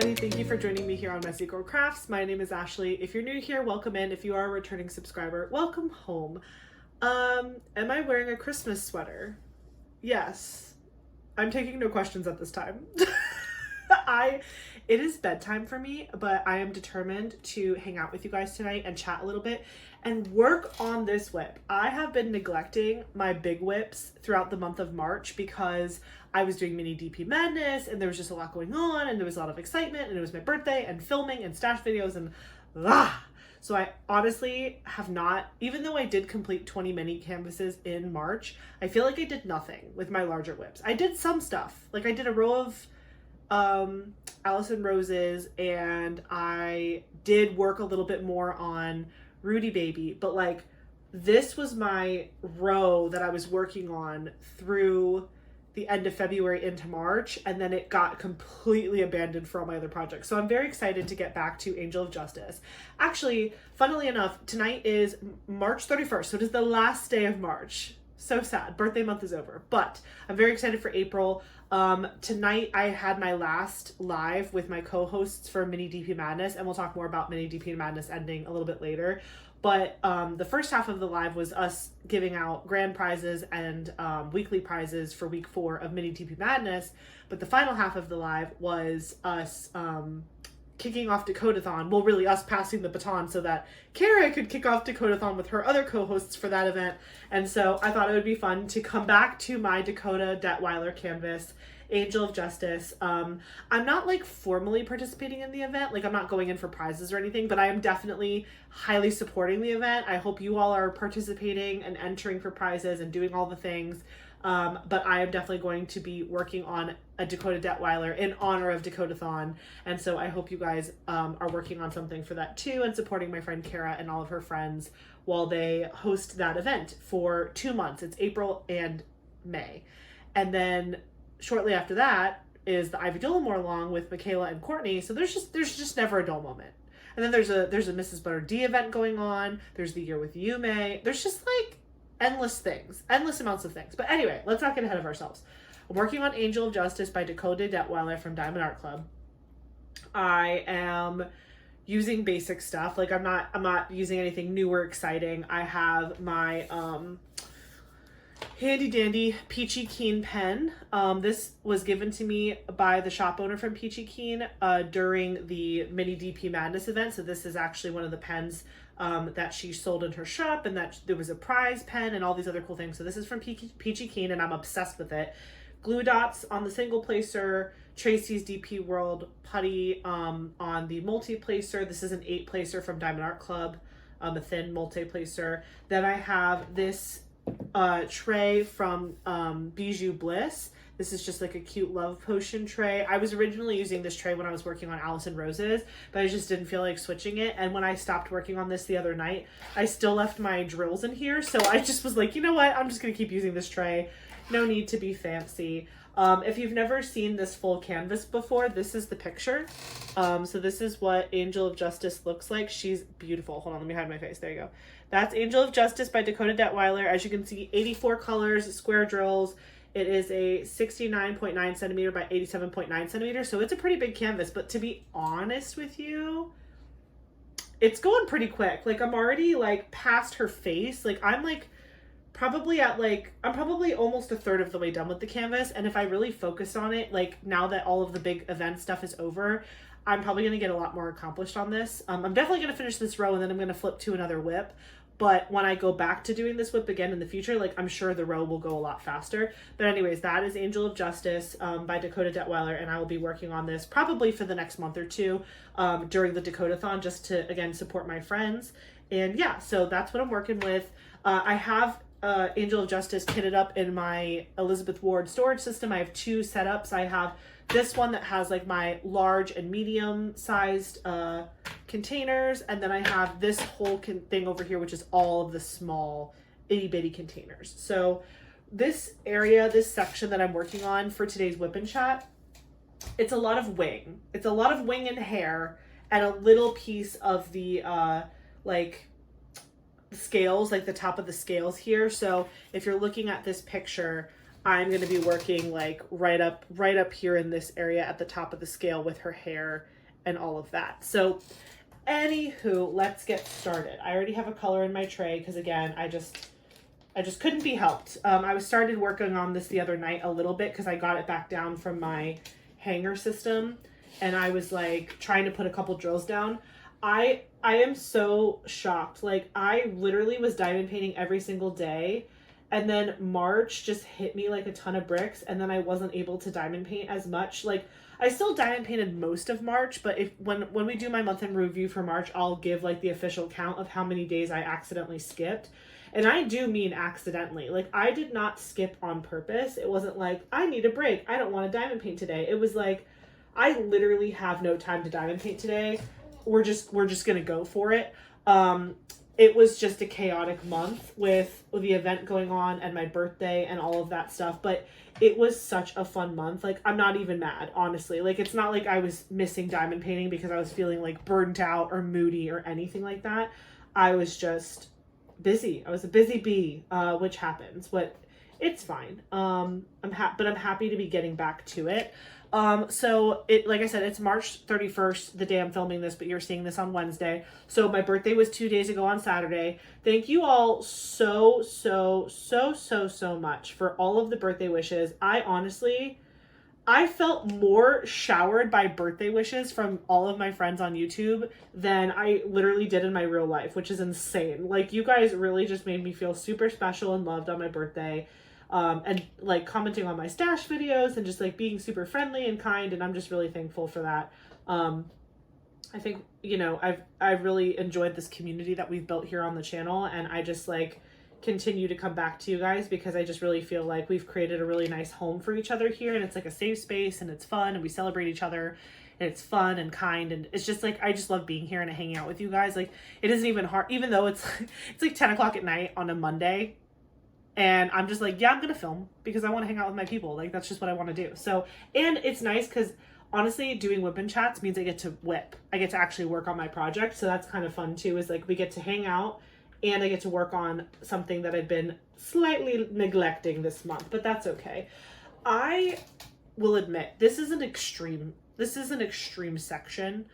everybody. Thank you for joining me here on Messy Girl Crafts. My name is Ashley. If you're new here, welcome in. If you are a returning subscriber, welcome home. Am I wearing a Christmas sweater? Yes. I'm taking no questions at this time. It is bedtime for me, but I am determined to hang out with you guys tonight and chat a little bit and work on this whip. I have been neglecting my big whips throughout the month of March because I was doing mini DP Madness and there was just a lot going on and there was a lot of excitement and it was my birthday and filming and stash videos and So I honestly have not, even though I did complete 20 mini canvases in March, I feel like I did nothing with my larger whips. I did some stuff. Like I did a row of Allison Roses and I did work a little bit more on Rudy Baby, but like this was my row that I was working on through the end of February into March, and then it got completely abandoned for all my other projects. So I'm very excited to get back to Angel of Justice. Actually, funnily enough, tonight is March 31st, so it is the last day of March. So sad. Birthday month is over, but I'm very excited for April. Tonight I had my last live with my co-hosts for Mini DP Madness, and we'll talk more about Mini DP Madness ending a little bit later. But the first half of the live was us giving out grand prizes and weekly prizes for week 4 of Mini DP Madness. But the final half of the live was us kicking off Dakotathon. Well, really us passing the baton so that Kara could kick off Dakotathon with her other co-hosts for that event. And so I thought it would be fun to come back to my Dakota Daetwiler canvas, Angel of Justice. I'm not like formally participating in the event, like I'm not going in for prizes or anything, but I am definitely highly supporting the event. I hope you all are participating and entering for prizes and doing all the things. But I am definitely going to be working on a Dakota Daetwiler in honor of Dakotathon. And so I hope you guys are working on something for that too and supporting my friend Kara and all of her friends while they host that event for 2 months. It's April and May. And then shortly after that is the Ivy Dollamore along with Michaela and Courtney. So there's just never a dull moment. And then there's a Mrs. Butter D event going on. There's the Year with Yume. There's just like endless things, endless amounts of things. But anyway, let's not get ahead of ourselves. I'm working on Angel of Justice by Dakota Daetwiler from Diamond Art Club. I am using basic stuff. Like I'm not using anything new or exciting. I have my handy dandy Peachy Keen pen. This was given to me by the shop owner from Peachy Keen during the Mini DP Madness event. So this is actually one of the pens that she sold in her shop, and that there was a prize pen and all these other cool things. So this is from Peachy Keen and I'm obsessed with it. Glue dots on the single placer, Tracy's DP World putty on the multi-placer. This is an 8-placer from Diamond Art Club, a thin multi-placer. Then I have this tray from Bijou Bliss. This is just like a cute love potion tray. I was originally using this tray when I was working on Allison Roses, but I just didn't feel like switching it. And when I stopped working on this the other night, I still left my drills in here. So I just was like, you know what? I'm just going to keep using this tray. No need to be fancy. If you've never seen this full canvas before, this is the picture. So this is what Angel of Justice looks like. She's beautiful. Hold on, let me hide my face. There you go. That's Angel of Justice by Dakota Daetwiler. As you can see, 84 colors, square drills. It is a 69.9 centimeter by 87.9 centimeters. So it's a pretty big canvas, but to be honest with you, it's going pretty quick. Like I'm already like past her face. Like I'm probably almost a third of the way done with the canvas. And if I really focused on it, like now that all of the big event stuff is over, I'm probably going to get a lot more accomplished on this. I'm definitely going to finish this row and then I'm going to flip to another whip. But when I go back to doing this whip again in the future, like I'm sure the row will go a lot faster. But anyways, that is Angel of Justice by Dakota Daetwiler, and I will be working on this probably for the next month or two during the Dakotathon, just to, again, support my friends. And yeah, so that's what I'm working with. I have Angel of Justice kitted up in my Elizabeth Ward storage system. I have 2 setups. I have this one that has like my large and medium sized containers, and then I have this whole thing over here, which is all of the small itty bitty containers. So this area, this section that I'm working on for today's whip and chat, it's a lot of wing. It's a lot of wing and hair and a little piece of the like scales, like the top of the scales here. So if you're looking at this picture, I'm going to be working like right up here in this area at the top of the scale with her hair and all of that. So anywho, let's get started. I already have a color in my tray because again, I just couldn't be helped. I started working on this the other night a little bit because I got it back down from my hanger system and I was like trying to put a couple drills down. I am so shocked. Like I literally was diamond painting every single day and then March just hit me like a ton of bricks and then I wasn't able to diamond paint as much. Like I still diamond painted most of March, but when we do my month in review for March, I'll give like the official count of how many days I accidentally skipped. And I do mean accidentally. Like I did not skip on purpose. It wasn't like I need a break, I don't want to diamond paint today. It was like I literally have no time to diamond paint today. We're just gonna go for it. It was just a chaotic month with the event going on and my birthday and all of that stuff, but it was such a fun month. Like I'm not even mad, honestly. Like it's not like I was missing diamond painting because I was feeling like burnt out or moody or anything like that. I was just busy. I was a busy bee, which happens, but it's fine. I'm happy to be getting back to it. So it, like I said, it's March 31st, the day I'm filming this, but you're seeing this on Wednesday. So my birthday was 2 days ago on Saturday. Thank you all so much for all of the birthday wishes. I felt more showered by birthday wishes from all of my friends on YouTube than I literally did in my real life, which is insane. Like you guys really just made me feel super special and loved on my birthday. And like commenting on my stash videos and just like being super friendly and kind. And I'm just really thankful for that. I think, you know, I've really enjoyed this community that we've built here on the channel. And I just like continue to come back to you guys because I just really feel like we've created a really nice home for each other here. And it's like a safe space and it's fun and we celebrate each other and it's fun and kind. And it's just like, I just love being here and hanging out with you guys. Like it isn't even hard, even though it's like 10 o'clock at night on a Monday. And I'm just like, yeah, I'm going to film because I want to hang out with my people. Like, that's just what I want to do. So, and it's nice because honestly, doing whip and chats means I get to whip. I get to actually work on my project. So that's kind of fun too, is like we get to hang out and I get to work on something that I've been slightly neglecting this month, but that's okay. I will admit, this is an extreme section.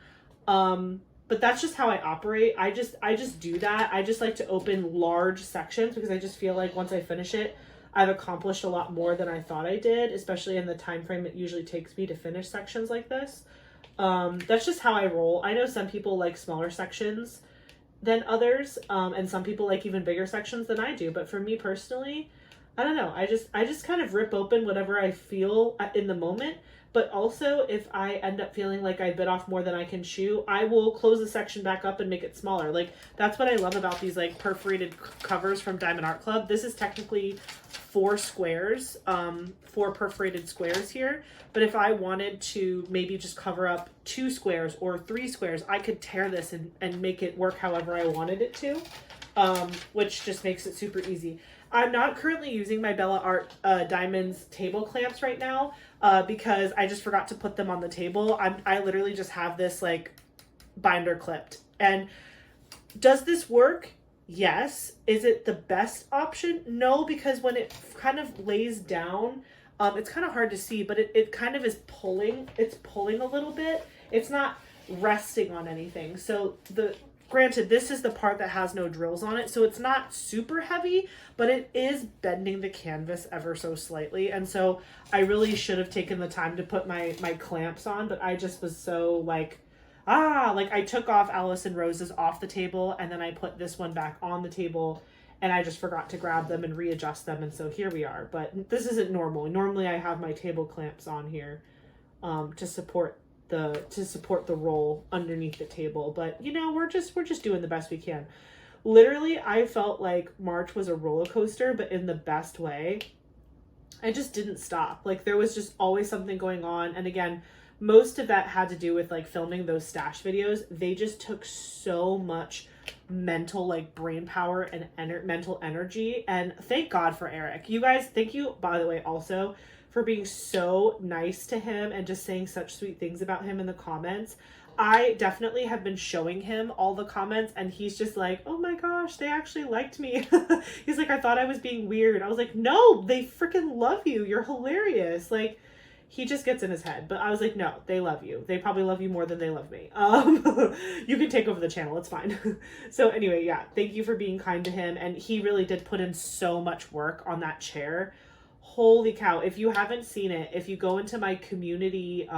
But that's just how I operate. I just do that. I just like to open large sections because I just feel like once I finish it, I've accomplished a lot more than I thought I did, especially in the time frame it usually takes me to finish sections like this. That's just how I roll. I know some people like smaller sections than others, and some people like even bigger sections than I do. But for me personally, I don't know. I just kind of rip open whatever I feel in the moment. But also, if I end up feeling like I bit off more than I can chew, I will close the section back up and make it smaller. Like, that's what I love about these, like, perforated covers from Diamond Art Club. This is technically 4 squares, 4 perforated squares here. But if I wanted to maybe just cover up 2 squares or 3 squares, I could tear this and make it work however I wanted it to, which just makes it super easy. I'm not currently using my Bella Art Diamonds table clamps right now because I just forgot to put them on the table. I literally just have this like binder clipped. And does this work? Yes. Is it the best option? No, because when it kind of lays down, it's kind of hard to see, but it kind of is pulling. It's pulling a little bit. It's not resting on anything. So granted, this is the part that has no drills on it, so it's not super heavy, but it is bending the canvas ever so slightly. And so I really should have taken the time to put my clamps on, but I just was so like I took off Alice and Rose's off the table and then I put this one back on the table and I just forgot to grab them and readjust them. And so here we are, but this isn't normal. Normally I have my table clamps on here to support the roll underneath the table, but you know, we're just doing the best we can. Literally, I felt like March was a roller coaster, but in the best way. I just didn't stop. Like there was just always something going on. And again, most of that had to do with like filming those stash videos. They just took so much mental like brain power and mental energy. And thank God for Eric. You guys, thank you, by the way, also for being so nice to him and just saying such sweet things about him in the comments. I definitely have been showing him all the comments, and he's just like, oh my gosh, they actually liked me. He's like, I thought I was being weird. I was like, no, they freaking love you. You're hilarious. Like, he just gets in his head. But I was like, no, they love you. They probably love you more than they love me. You can take over the channel. It's fine. So anyway, yeah, thank you for being kind to him. And he really did put in so much work on that chair. Holy cow. If you haven't seen it, if you go into my community,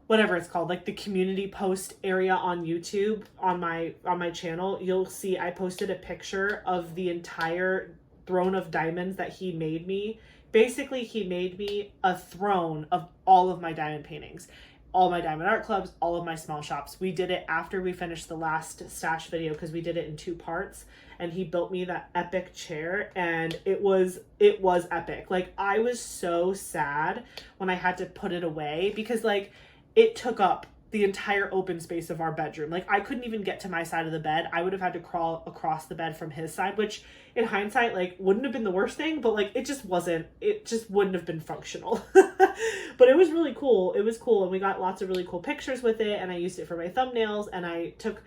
whatever it's called, like the community post area on YouTube, on my channel, you'll see I posted a picture of the entire throne of diamonds that he made me. Basically, he made me a throne of all of my diamond paintings, all my diamond art clubs, all of my small shops. We did it after we finished the last stash video because we did it in 2 parts, and he built me that epic chair, and it was epic. Like, I was so sad when I had to put it away because, like, it took up the entire open space of our bedroom. Like, I couldn't even get to my side of the bed. I would have had to crawl across the bed from his side, which in hindsight, like, wouldn't have been the worst thing, but like, it just wouldn't have been functional. But it was really cool. It was cool. And we got lots of really cool pictures with it. And I used it for my thumbnails. And I took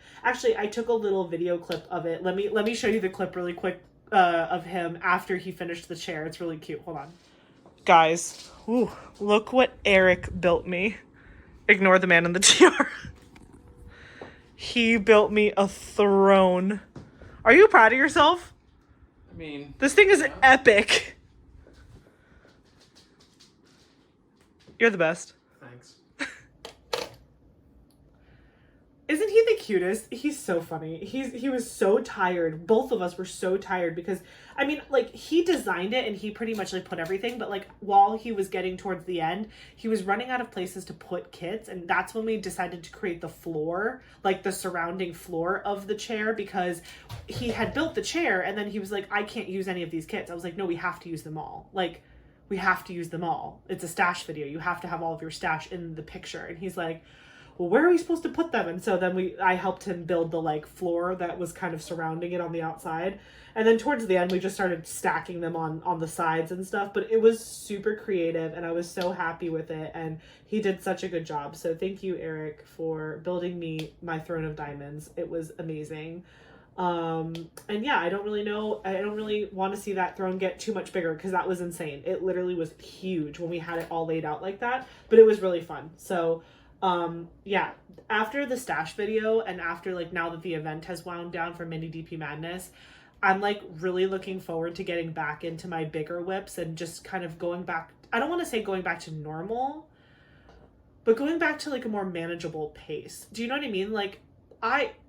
a little video clip of it. Let me show you the clip really quick of him after he finished the chair. It's really cute. Hold on. Guys, ooh, look what Eric built me. Ignore the man in the tiara. He built me a throne. Are you proud of yourself? I mean, this thing is epic. You're the best. Thanks. Isn't he the cutest? He's so funny. He was so tired. Both of us were so tired because, I mean, like, he designed it and he pretty much like put everything, but like while he was getting towards the end, he was running out of places to put kits, and that's when we decided to create the floor, like the surrounding floor of the chair, because he had built the chair and then he was like, I can't use any of these kits. I was like, no, we have to use them all. Like, we have to use them all. It's a stash video. You have to have all of your stash in the picture. And he's like, well, where are we supposed to put them? And so then I helped him build the like floor that was kind of surrounding it on the outside. And then towards the end, we just started stacking them on the sides and stuff. But it was super creative and I was so happy with it. And he did such a good job. So thank you, Eric, for building me my throne of diamonds. It was amazing. And yeah, I don't really want to see that throne get too much bigger because that was insane. It literally was huge when we had it all laid out like that. But it was really fun. So yeah, after the stash video and after like now that the event has wound down for Mini DP Madness, I'm like really looking forward to getting back into my bigger whips and just kind of going back. I don't want to say going back to normal, but going back to like a more manageable pace. Do you know what I mean? Like,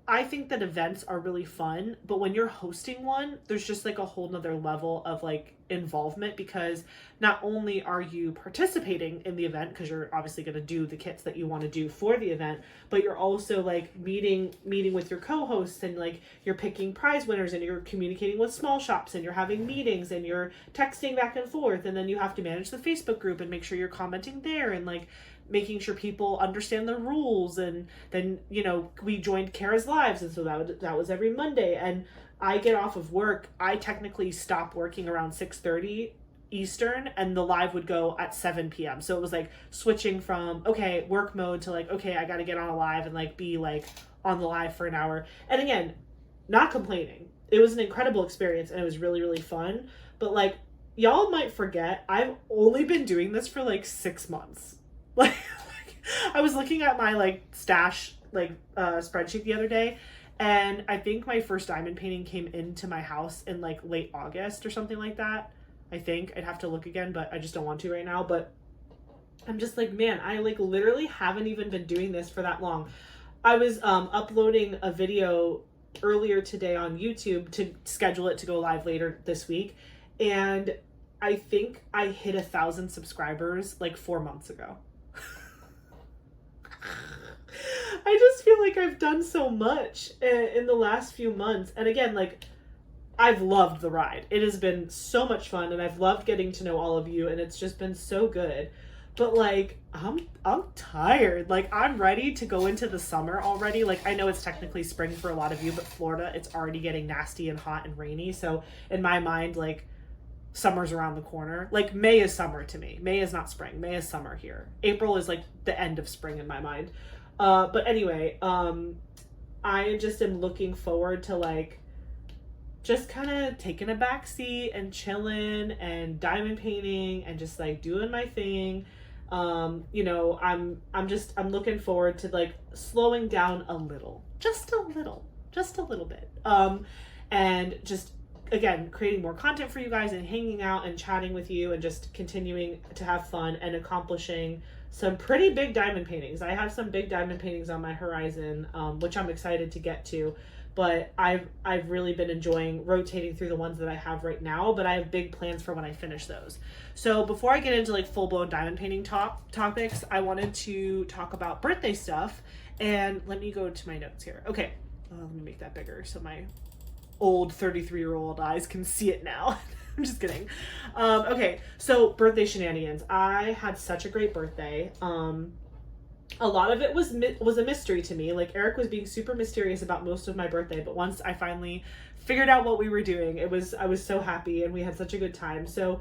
I think that events are really fun, but when you're hosting one, there's just like a whole nother level of like involvement, because not only are you participating in the event, because you're obviously going to do the kits that you want to do for the event, but you're also like meeting with your co-hosts, and like you're picking prize winners, and you're communicating with small shops, and you're having meetings, and you're texting back and forth, and then you have to manage the Facebook group and make sure you're commenting there and like making sure people understand the rules. And then, you know, we joined Kara's lives, and so that was every Monday. And I get off of work, I technically stop working around 6:30 Eastern, and the live would go at 7 p.m. So it was like switching from okay, work mode to like, okay, I got to get on a live and like be like on the live for an hour. And again, not complaining. It was an incredible experience and it was really, really fun. But like, y'all might forget, I've only been doing this for like 6 months. Like, I was looking at my like stash like spreadsheet the other day, and I think my first diamond painting came into my house in like late August or something like that. I think I'd have to look again, but I just don't want to right now. But I'm just like, man, I like literally haven't even been doing this for that long. I was uploading a video earlier today on YouTube to schedule it to go live later this week, and I think I hit 1,000 subscribers like 4 months ago. I just feel like I've done so much in the last few months. And again, like, I've loved the ride. It has been so much fun, and I've loved getting to know all of you, and it's just been so good. But like, I'm tired. Like, I'm ready to go into the summer already. Like, I know it's technically spring for a lot of you, but Florida, it's already getting nasty and hot and rainy. So in my mind, like, summer's around the corner. Like, May is summer to me. May is not spring. May is summer here. April is like the end of spring in my mind. But anyway, I just am looking forward to like just kind of taking a back seat and chilling and diamond painting and just like doing my thing. You know, I'm looking forward to like slowing down a little, just a little bit. And just again, creating more content for you guys and hanging out and chatting with you and just continuing to have fun and accomplishing some pretty big diamond paintings. I have some big diamond paintings on my horizon, which I'm excited to get to. But I've really been enjoying rotating through the ones that I have right now, but I have big plans for when I finish those. So before I get into like full-blown diamond painting topics, I wanted to talk about birthday stuff. And let me go to my notes here. Okay, let me make that bigger so my old 33-year-old eyes can see it now. I'm just kidding. Okay, so birthday shenanigans. I had such a great birthday. A lot of it was a mystery to me. Like Eric was being super mysterious about most of my birthday, but once I finally figured out what we were doing, I was so happy and we had such a good time. So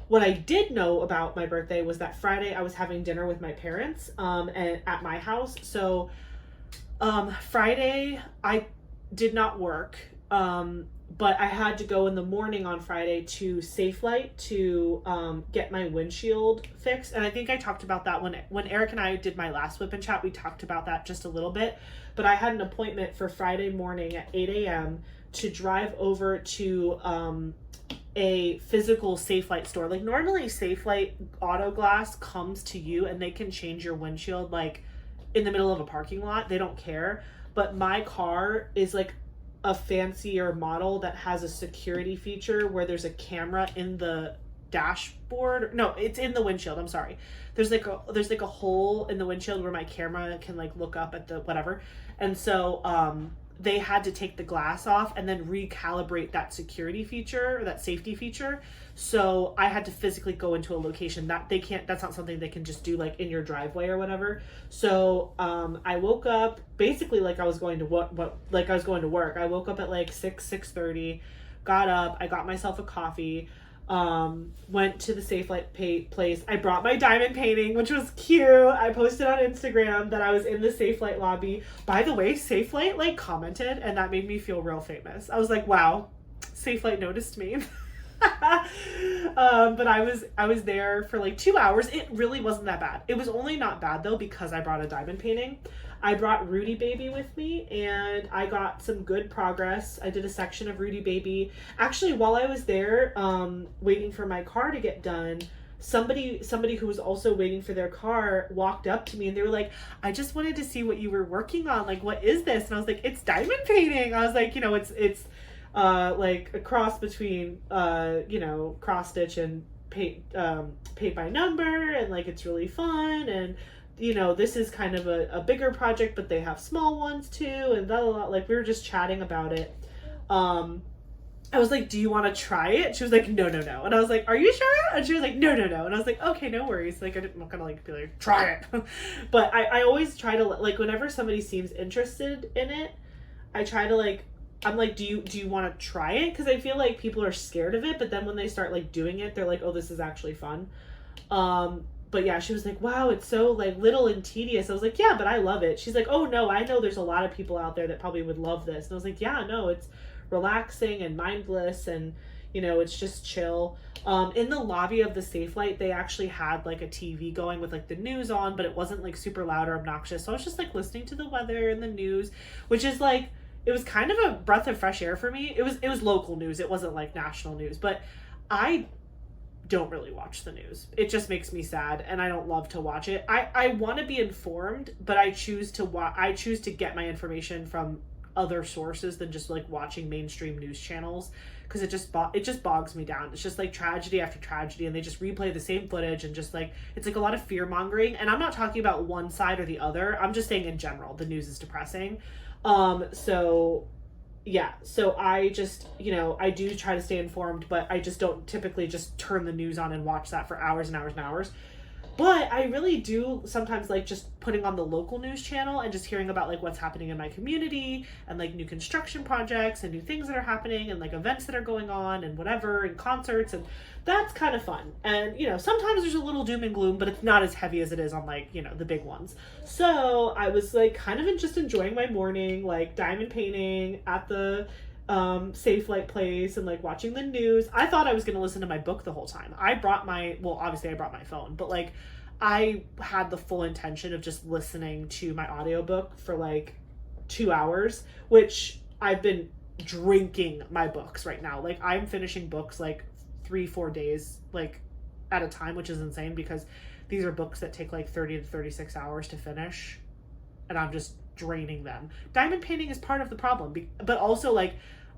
what I did know about my birthday was that Friday I was having dinner with my parents at my house. So Friday I did not work. But I had to go in the morning on Friday to Lite to get my windshield fixed. And I think I talked about that when Eric and I did my last Whip and Chat, we talked about that just a little bit. But I had an appointment for Friday morning at 8 a.m. to drive over to a physical Lite store. Like normally Lite Auto Glass comes to you and they can change your windshield like in the middle of a parking lot. They don't care. But my car is like a fancier model that has a security feature where there's a camera in the dashboard. No, it's in the windshield. I'm sorry. There's like a hole in the windshield where my camera can like look up at the whatever. And so they had to take the glass off and then recalibrate that security feature or that safety feature. So I had to physically go into a location that they can't, that's not something they can just do like in your driveway or whatever. So I woke up basically like I was going to work. I woke up at like 6:30, got up, I got myself a coffee, went to the Lite place. I brought my diamond painting, which was cute. I posted on Instagram that I was in the Lite lobby. By the way, Lite like commented and that made me feel real famous. I was like, wow, Lite noticed me. But I was there for like 2 hours. It really wasn't that bad. It was only not bad though because I brought a diamond painting. I brought Rudy Baby with me and I got some good progress. I did a section of Rudy Baby. Actually, while I was there, waiting for my car to get done, somebody who was also waiting for their car walked up to me and they were like, I just wanted to see what you were working on. Like, what is this? And I was like, it's diamond painting. I was like, you know, it's like a cross between, you know, cross stitch and paint by number. And like, it's really fun. And, you know, this is kind of a bigger project, but they have small ones too. And blah, blah, blah. Like we were just chatting about it. I was like, do you want to try it? She was like, no. And I was like, are you sure? And she was like, no. And I was like, okay, no worries. Like, I'm not gonna like be like, try it. But I always try to like, whenever somebody seems interested in it, I try to like, I'm like, do you want to try it? Because I feel like people are scared of it, but then when they start like doing it, they're like, oh, this is actually fun. But yeah, she was like, wow, it's so like little and tedious. I was like, yeah, but I love it. She's like, oh no, I know there's a lot of people out there that probably would love this. And I was like, yeah, no, it's relaxing and mindless and, you know, it's just chill. In the lobby of the Lite, they actually had like a TV going with like the news on, but it wasn't like super loud or obnoxious. So I was just like listening to the weather and the news, which is like, it was kind of a breath of fresh air for me. It was local news. It wasn't like national news, but I don't really watch the news. It just makes me sad and I don't love to watch it. I want to be informed, but I choose to get my information from other sources than just like watching mainstream news channels, because it just bogs me down. It's just like tragedy after tragedy and they just replay the same footage and just like, it's like a lot of fear mongering. And I'm not talking about one side or the other. I'm just saying in general, the news is depressing. So yeah, so I just, you know, I do try to stay informed, but I just don't typically just turn the news on and watch that for hours and hours and hours. But I really do sometimes like just putting on the local news channel and just hearing about like what's happening in my community and like new construction projects and new things that are happening and like events that are going on and whatever and concerts, and that's kind of fun. And you know, sometimes there's a little doom and gloom, but it's not as heavy as it is on like, you know, the big ones. So I was like kind of just enjoying my morning, like diamond painting at the Safe Light place and like watching the news. I thought I was going to listen to my book the whole time. Obviously I brought my phone, but like I had the full intention of just listening to my audiobook for like 2 hours, which I've been drinking my books right now. Like I'm finishing books like 3-4 days like at a time, which is insane because these are books that take like 30 to 36 hours to finish, and I'm just draining them. Diamond painting is part of the problem, but also like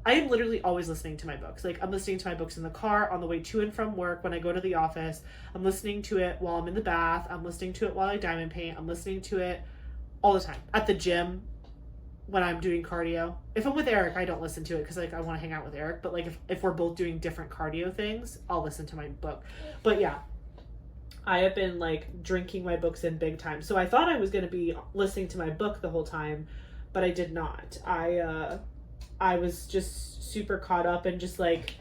I am literally always listening to my books. Like I'm listening to my books in the car on the way to and from work, when I go to the office. I'm listening to it while I'm in the bath. I'm listening to it while I diamond paint. I'm listening to it all the time. At the gym, when I'm doing cardio. If I'm with Eric, I don't listen to it because like I want to hang out with Eric. But like if we're both doing different cardio things, I'll listen to my book. But yeah, I have been like drinking my books in big time. So I thought I was going to be listening to my book the whole time, but I did not. I was just super caught up and just like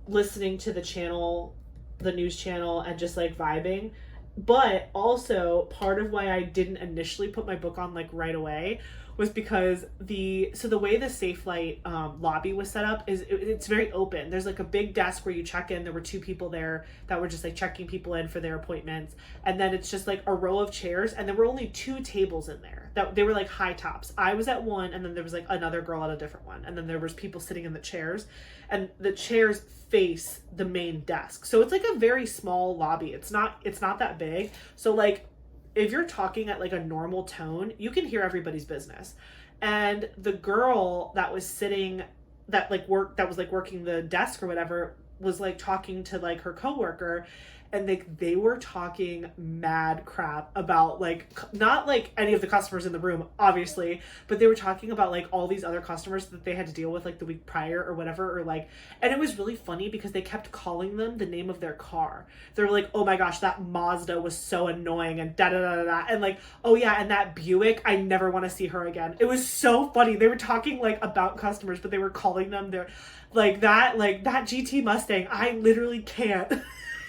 listening to the channel, the news channel, and just like vibing. But also part of why I didn't initially put my book on like right away was because the way the Safe Light lobby was set up is it's very open. There's like a big desk where you check in. There were 2 people there that were just like checking people in for their appointments, and then it's just like a row of chairs, and there were only 2 tables in there that they were like high tops. I was at one, and then there was like another girl at a different one, and then there was people sitting in the chairs, and the chairs face the main desk. So it's like a very small lobby. It's not that big. So like if you're talking at like a normal tone, you can hear everybody's business. And the girl that was sitting, that was working the desk or whatever, was like talking to like her coworker, and they were talking mad crap about like, not like any of the customers in the room, obviously, but they were talking about like all these other customers that they had to deal with like the week prior or whatever, or like, and it was really funny because they kept calling them the name of their car. They're like, oh my gosh, that Mazda was so annoying, and da da da da da, and like, oh yeah, and that Buick, I never want to see her again. It was so funny. They were talking like about customers, but they were calling them their like that GT Mustang. I literally can't.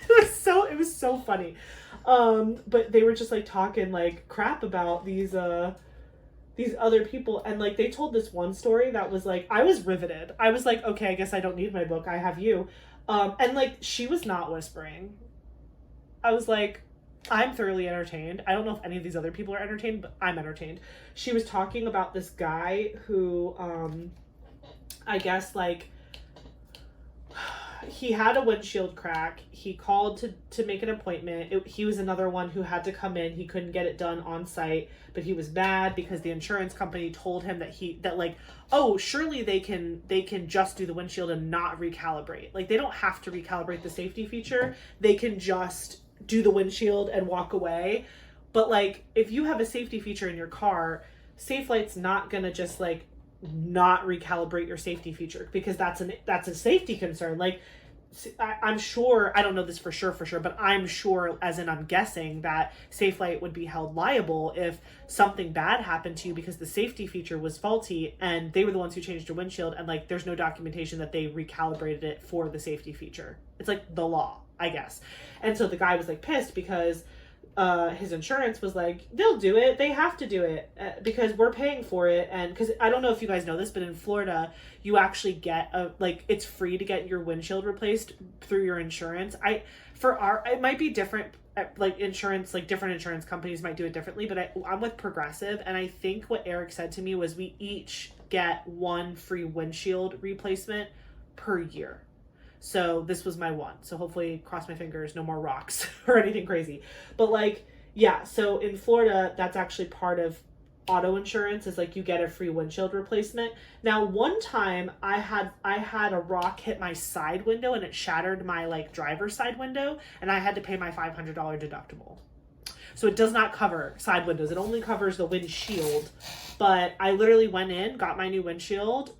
It was so funny. But they were just like talking like crap about these other people, and like they told this one story that was like, I was riveted. I was like, okay, I guess I don't need my book, I have you. And like she was not whispering. I was like, I'm thoroughly entertained. I don't know if any of these other people are entertained, but I'm entertained. She was talking about this guy who I guess like he had a windshield crack. He called to make an appointment. He was another one who had to come in. He couldn't get it done on site, but he was mad because the insurance company told him that like, oh, surely they can just do the windshield and not recalibrate. Like they don't have to recalibrate the safety feature. They can just do the windshield and walk away. But like if you have a safety feature in your car, Safe Light's not gonna just like not recalibrate your safety feature, because that's a safety concern. Like I'm sure, I don't know this for sure, but I'm sure, as in I'm guessing, that Safe Light would be held liable if something bad happened to you because the safety feature was faulty and they were the ones who changed your windshield, and like there's no documentation that they recalibrated it for the safety feature. It's like the law, I guess. And so the guy was like pissed because his insurance was like, they'll do it, they have to do it because we're paying for it. And because I don't know if you guys know this, but in Florida you actually get it's free to get your windshield replaced through your insurance. It might be different, like insurance, like different insurance companies might do it differently, but I'm with Progressive, and I think what Eric said to me was we each get 1 free windshield replacement per year. So this was my one. So hopefully, cross my fingers, no more rocks or anything crazy. But like, yeah, so in Florida, that's actually part of auto insurance, is like you get a free windshield replacement. Now, one time I had a rock hit my side window and it shattered my like driver's side window, and I had to pay my $500 deductible. So it does not cover side windows. It only covers the windshield. But I literally went in, got my new windshield.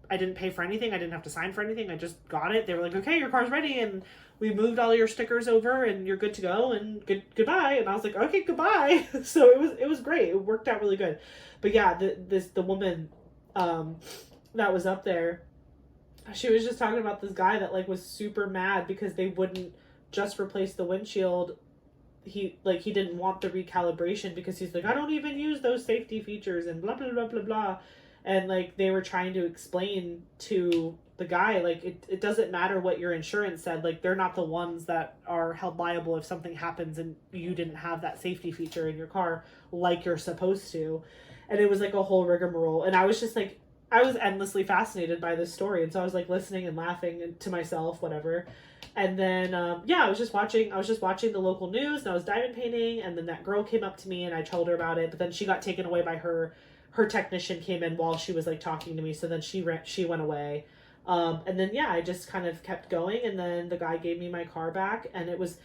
I didn't pay for anything. I didn't have to sign for anything. I just got it. They were like, okay, your car's ready. And we moved all your stickers over and you're good to go and goodbye. And I was like, okay, goodbye. So it was great. It worked out really good. But yeah, the woman that was up there, she was just talking about this guy that like was super mad because they wouldn't just replace the windshield. He didn't want the recalibration because he's like, I don't even use those safety features and blah blah blah blah blah. And like they were trying to explain to the guy, like it doesn't matter what your insurance said, like they're not the ones that are held liable if something happens and you didn't have that safety feature in your car like you're supposed to. And it was like a whole rigmarole, and I was just like, I was endlessly fascinated by this story, and so I was like listening and laughing to myself, whatever. And then I was just watching the local news, and I was diamond painting, and then that girl came up to me and I told her about it, but then she got taken away by her technician came in while she was like talking to me, so then she went away. And then I just kind of kept going, and then the guy gave me my car back, and it was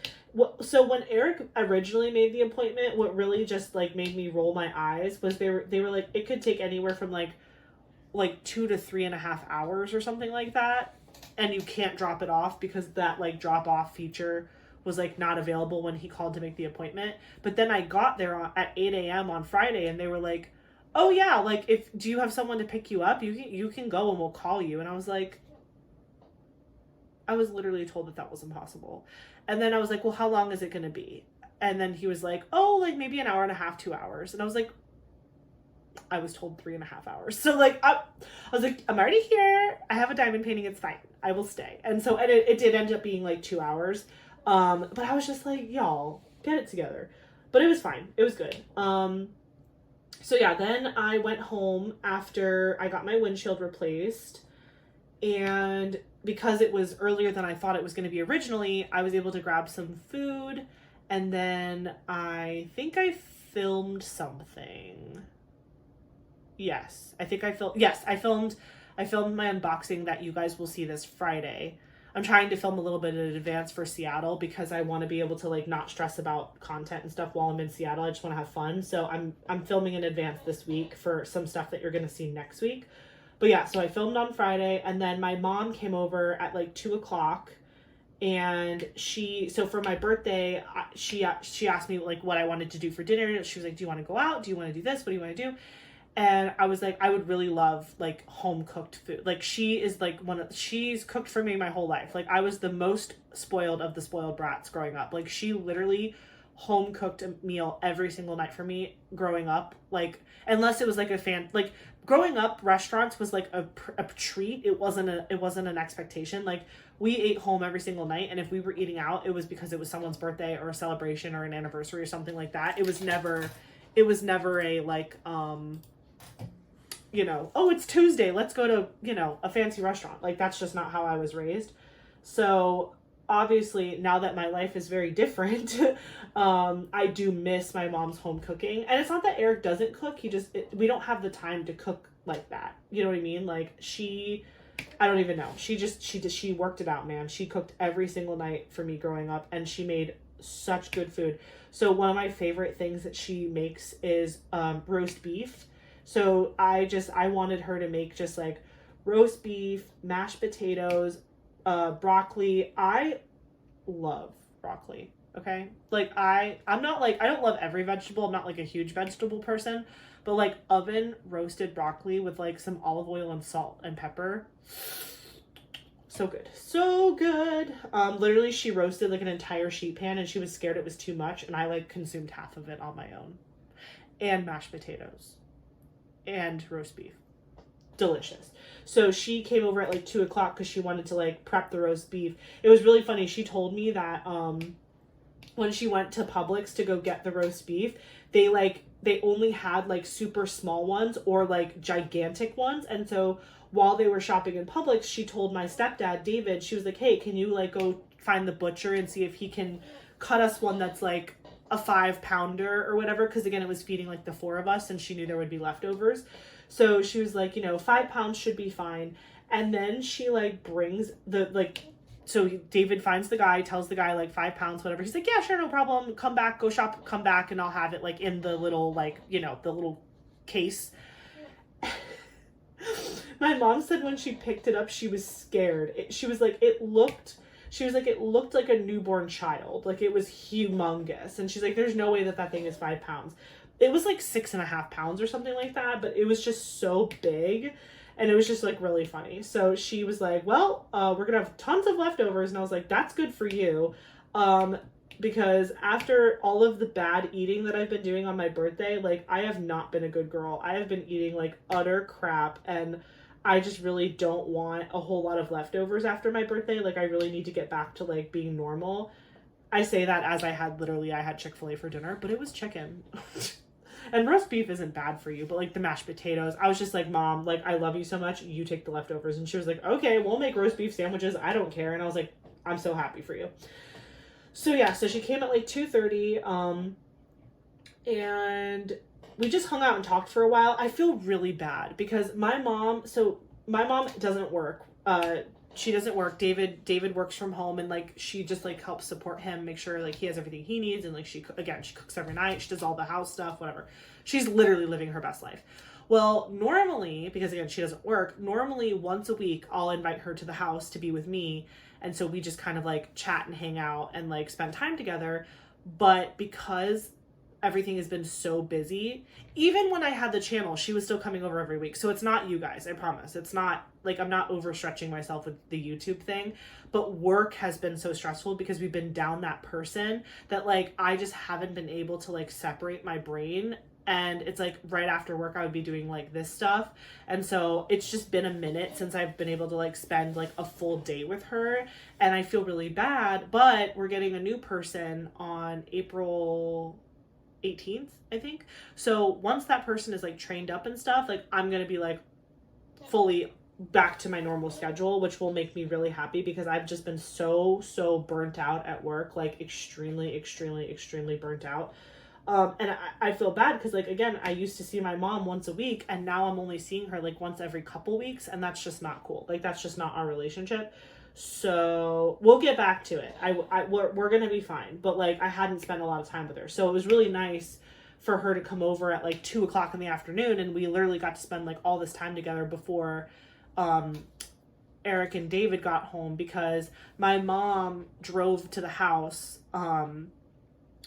so when Eric originally made the appointment, what really just like made me roll my eyes was they were like, it could take anywhere from like 2 to 3.5 hours or something like that, and you can't drop it off because that like drop off feature was like not available when he called to make the appointment. But then I got there at 8 a.m. on Friday, and they were like, oh yeah, like do you have someone to pick you up? You can go and we'll call you. And I was like, I was literally told that was impossible. And then I was like, well, how long is it going to be? And then he was like, oh, like maybe an hour and a half, 2 hours. And I was like, I was told 3.5 hours. So like, I was like, I'm already here. I have a diamond painting. It's fine. I will stay. And so it did end up being like 2 hours. But I was just like, y'all get it together. But it was fine. It was good. So yeah, then I went home after I got my windshield replaced, and because it was earlier than I thought it was going to be originally, I was able to grab some food, and then I think I filmed something. Yes, I filmed my unboxing that you guys will see this Friday. I'm trying to film a little bit in advance for Seattle because I want to be able to like not stress about content and stuff while I'm in Seattle. I just want to have fun. So I'm filming in advance this week for some stuff that you're going to see next week. But yeah, so I filmed on Friday, and then my mom came over at like 2:00, and so for my birthday, she asked me like what I wanted to do for dinner. She was like, do you want to go out? Do you want to do this? What do you want to do? And I was like, I would really love like home cooked food. Like she is like she's cooked for me my whole life. Like I was the most spoiled of the spoiled brats growing up. Like she literally home cooked a meal every single night for me growing up. Like unless it was like like growing up, restaurants was like a treat. It wasn't an expectation. Like we ate home every single night, and if we were eating out, it was because it was someone's birthday or a celebration or an anniversary or something like that. It was never a like oh, it's Tuesday, let's go to, a fancy restaurant. Like, that's just not how I was raised. So, obviously, now that my life is very different, I do miss my mom's home cooking. And it's not that Eric doesn't cook, we don't have the time to cook like that. You know what I mean? Like, I don't even know. She worked it out, man. She cooked every single night for me growing up, and she made such good food. So, one of my favorite things that she makes is roast beef. So I wanted her to make just like roast beef, mashed potatoes, broccoli. I love broccoli. Okay. Like I'm not like, I don't love every vegetable. I'm not like a huge vegetable person, but like oven roasted broccoli with like some olive oil and salt and pepper. So good. So good. Literally she roasted like an entire sheet pan, and she was scared it was too much, and I like consumed half of it on my own. And mashed potatoes. And roast beef. Delicious. So she came over at like 2:00 because she wanted to like prep the roast beef. It was really funny. She told me that when she went to Publix to go get the roast beef, they only had like super small ones or like gigantic ones. And so while they were shopping in Publix, she told my stepdad, David, she was like, hey, can you like go find the butcher and see if he can cut us one that's like a 5-pounder or whatever, because again, it was feeding like the 4 of us, and she knew there would be leftovers. So she was like, 5 pounds should be fine. And then she like brings so David finds the guy, tells the guy like 5 pounds, whatever. He's like, yeah, sure, no problem. Come back, go shop, come back, and I'll have it like in the little like, the little case. My mom said when she picked it up, she was scared. She was like, it looked She was like, it looked like a newborn child. Like, it was humongous. And she's like, there's no way that that thing is 5 pounds. It was like 6.5 pounds or something like that, but it was just so big. And it was just like really funny. So she was like, well, we're gonna have tons of leftovers. And I was like, that's good for you. Because after all of the bad eating that I've been doing on my birthday, like, I have not been a good girl. I have been eating like utter crap, and I just really don't want a whole lot of leftovers after my birthday. Like, I really need to get back to like being normal. I say that as I had Chick-fil-A for dinner, but it was chicken. And roast beef isn't bad for you, but like the mashed potatoes, I was just like, Mom, like, I love you so much, you take the leftovers. And she was like, okay, we'll make roast beef sandwiches, I don't care. And I was like, I'm so happy for you. So yeah, so she came at like 2:30, and we just hung out and talked for a while. I feel really bad because my mom doesn't work. She doesn't work. David works from home, and like, she just like helps support him, make sure like he has everything he needs. And like, she cooks every night. She does all the house stuff, whatever. She's literally living her best life. Well, normally, because again, she doesn't work, normally once a week, I'll invite her to the house to be with me. And so we just kind of like chat and hang out and like spend time together. But because everything has been so busy, even when I had the channel, she was still coming over every week. So it's not you guys, I promise. It's not like, I'm not overstretching myself with the YouTube thing, but work has been so stressful because we've been down that person that like, I just haven't been able to like separate my brain. And it's like right after work, I would be doing like this stuff. And so it's just been a minute since I've been able to like spend like a full day with her. And I feel really bad, but we're getting a new person on April 18th, I think. So once that person is like trained up and stuff, like, I'm going to be like fully back to my normal schedule, which will make me really happy because I've just been so burnt out at work, like extremely burnt out. And I feel bad because like, again, I used to see my mom once a week, and now I'm only seeing her like once every couple weeks, and that's just not cool. Like, that's just not our relationship. So we'll get back to it. We're gonna be fine. But like, I hadn't spent a lot of time with her, so it was really nice for her to come over at like 2:00 in the afternoon, and we literally got to spend like all this time together before Eric and David got home, because my mom drove to the house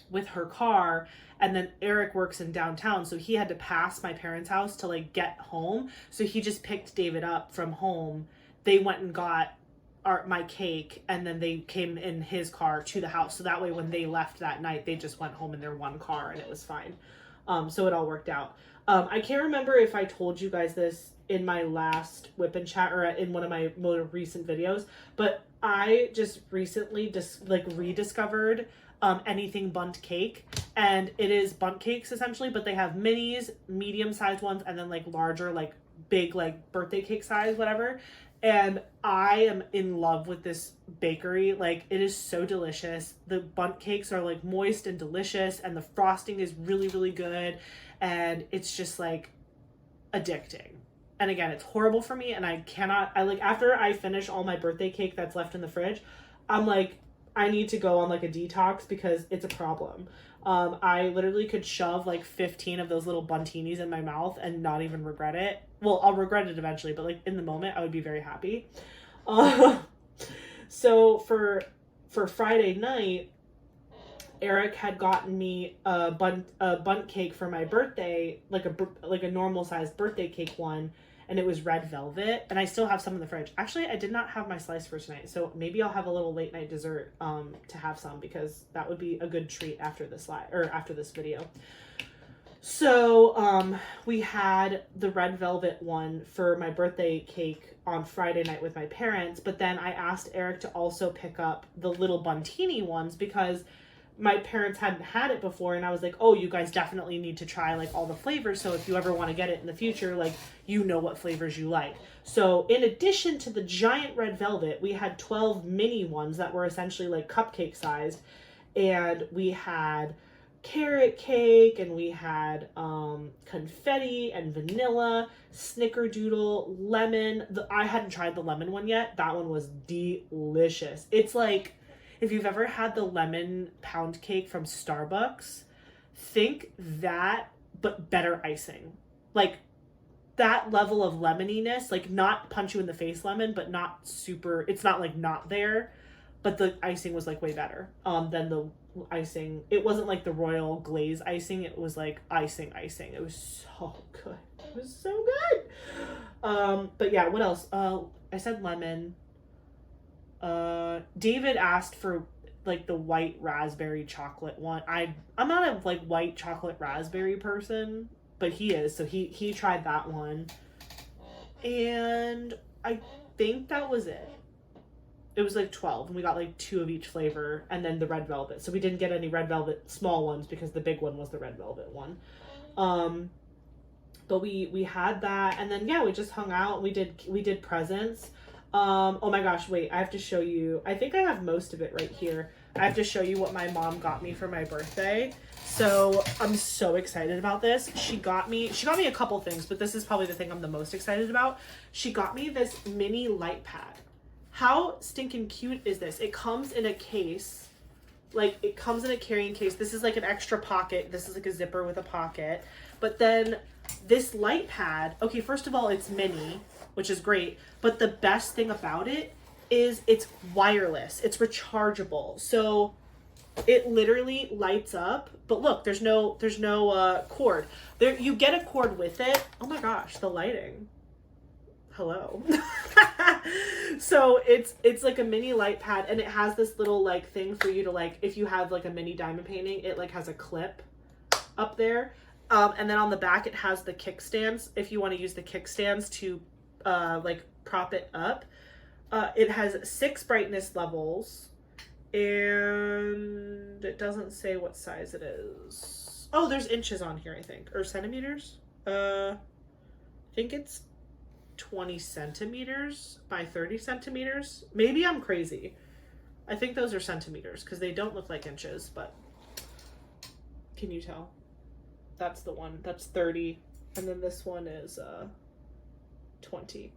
with her car, and then Eric works in downtown, so he had to pass my parents' house to like get home. So he just picked David up from home. They went and got my cake, and then they came in his car to the house. So that way, when they left that night, they just went home in their one car, and it was fine. So it all worked out. I can't remember if I told you guys this in my last Whip and Chat or in one of my more recent videos, but I just recently rediscovered anything bundt cake, and it is bundt cakes essentially, but they have minis, medium-sized ones, and then like larger, like big, like birthday cake size, whatever. And I am in love with this bakery. Like, it is so delicious. The bundt cakes are like moist and delicious, and the frosting is really good, and it's just like addicting. And again, it's horrible for me, and I like, after I finish all my birthday cake that's left in the fridge, I'm like, I need to go on like a detox because it's a problem. I literally could shove like 15 of those little buntinis in my mouth and not even regret it. Well, I'll regret it eventually, but like in the moment, I would be very happy. So for Friday night, Eric had gotten me a bundt cake for my birthday, like a normal sized birthday cake one. And it was red velvet, and I still have some in the fridge. Actually, I did not have my slice for tonight, so maybe I'll have a little late night dessert to have some, because that would be a good treat after this video. So we had the red velvet one for my birthday cake on Friday night with my parents, but then I asked Eric to also pick up the little buntini ones because my parents hadn't had it before, and I was like, oh, you guys definitely need to try like all the flavors, so if you ever want to get it in the future, like, you know what flavors you like. So in addition to the giant red velvet, we had 12 mini ones that were essentially like cupcake sized, and we had carrot cake, and we had confetti and vanilla, snickerdoodle, lemon. I hadn't tried the lemon one yet. That one was delicious. It's like, if you've ever had the lemon pound cake from Starbucks, think that, but better icing. Like, that level of lemoniness, like, not punch you in the face lemon, but not super, it's not like not there. but the icing was like way better than the icing. It wasn't like the royal glaze icing. It was like icing. It was so good. It was so good. But yeah, what else? I said lemon. David asked for like the white raspberry chocolate one. I'm not a like white chocolate raspberry person, but he is, so he tried that one. And I think that was it. It was like 12, and we got like 2 of each flavor, and then the red velvet. So we didn't get any red velvet small ones because the big one was the red velvet one. But we had that, and then yeah, we just hung out. We did presents. Oh my gosh, wait, I have to show you. I think I have most of it right here. I have to show you what my mom got me for my birthday. So I'm so excited about this. She got me a couple things, but this is probably the thing I'm the most excited about. She got me this mini light pad. How stinking cute is this? It comes in a case. Like, it comes in a carrying case. This is like an extra pocket. This is like a zipper with a pocket. But then this light pad, okay, first of all, it's mini, which is great. But the best thing about it is it's wireless. It's rechargeable. So it literally lights up. But look, there's no cord. There, you get a cord with it. Oh my gosh, the lighting. Hello. So it's like a mini light pad, and it has this little like thing for you to like, if you have like a mini diamond painting, it like has a clip up there. And then on the back it has the kickstands if you want to use the kickstands to like prop it up. It has 6 brightness levels, and it doesn't say what size it is. Oh, there's inches on here, I think, or centimeters. I think it's 20 centimeters by 30 centimeters. Maybe I'm crazy. I think those are centimeters because they don't look like inches, but can you tell? That's the one. That's 30. And then this one is 20.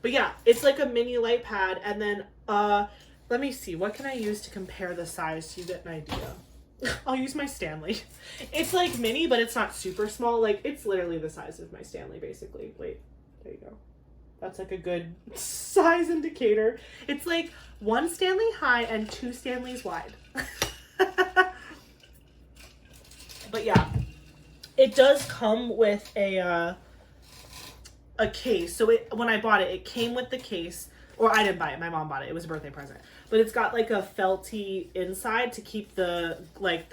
But yeah, it's like a mini light pad. And then let me see. What can I use to compare the size so you get an idea? I'll use my Stanley. It's like mini, but it's not super small. Like, it's literally the size of my Stanley, basically. Wait, there you go. That's like a good size indicator. It's like 1 Stanley high and 2 Stanleys wide. But yeah, it does come with a case. So when I bought it, it came with the case. Or I didn't buy it. My mom bought it. It was a birthday present. But it's got like a felty inside to keep the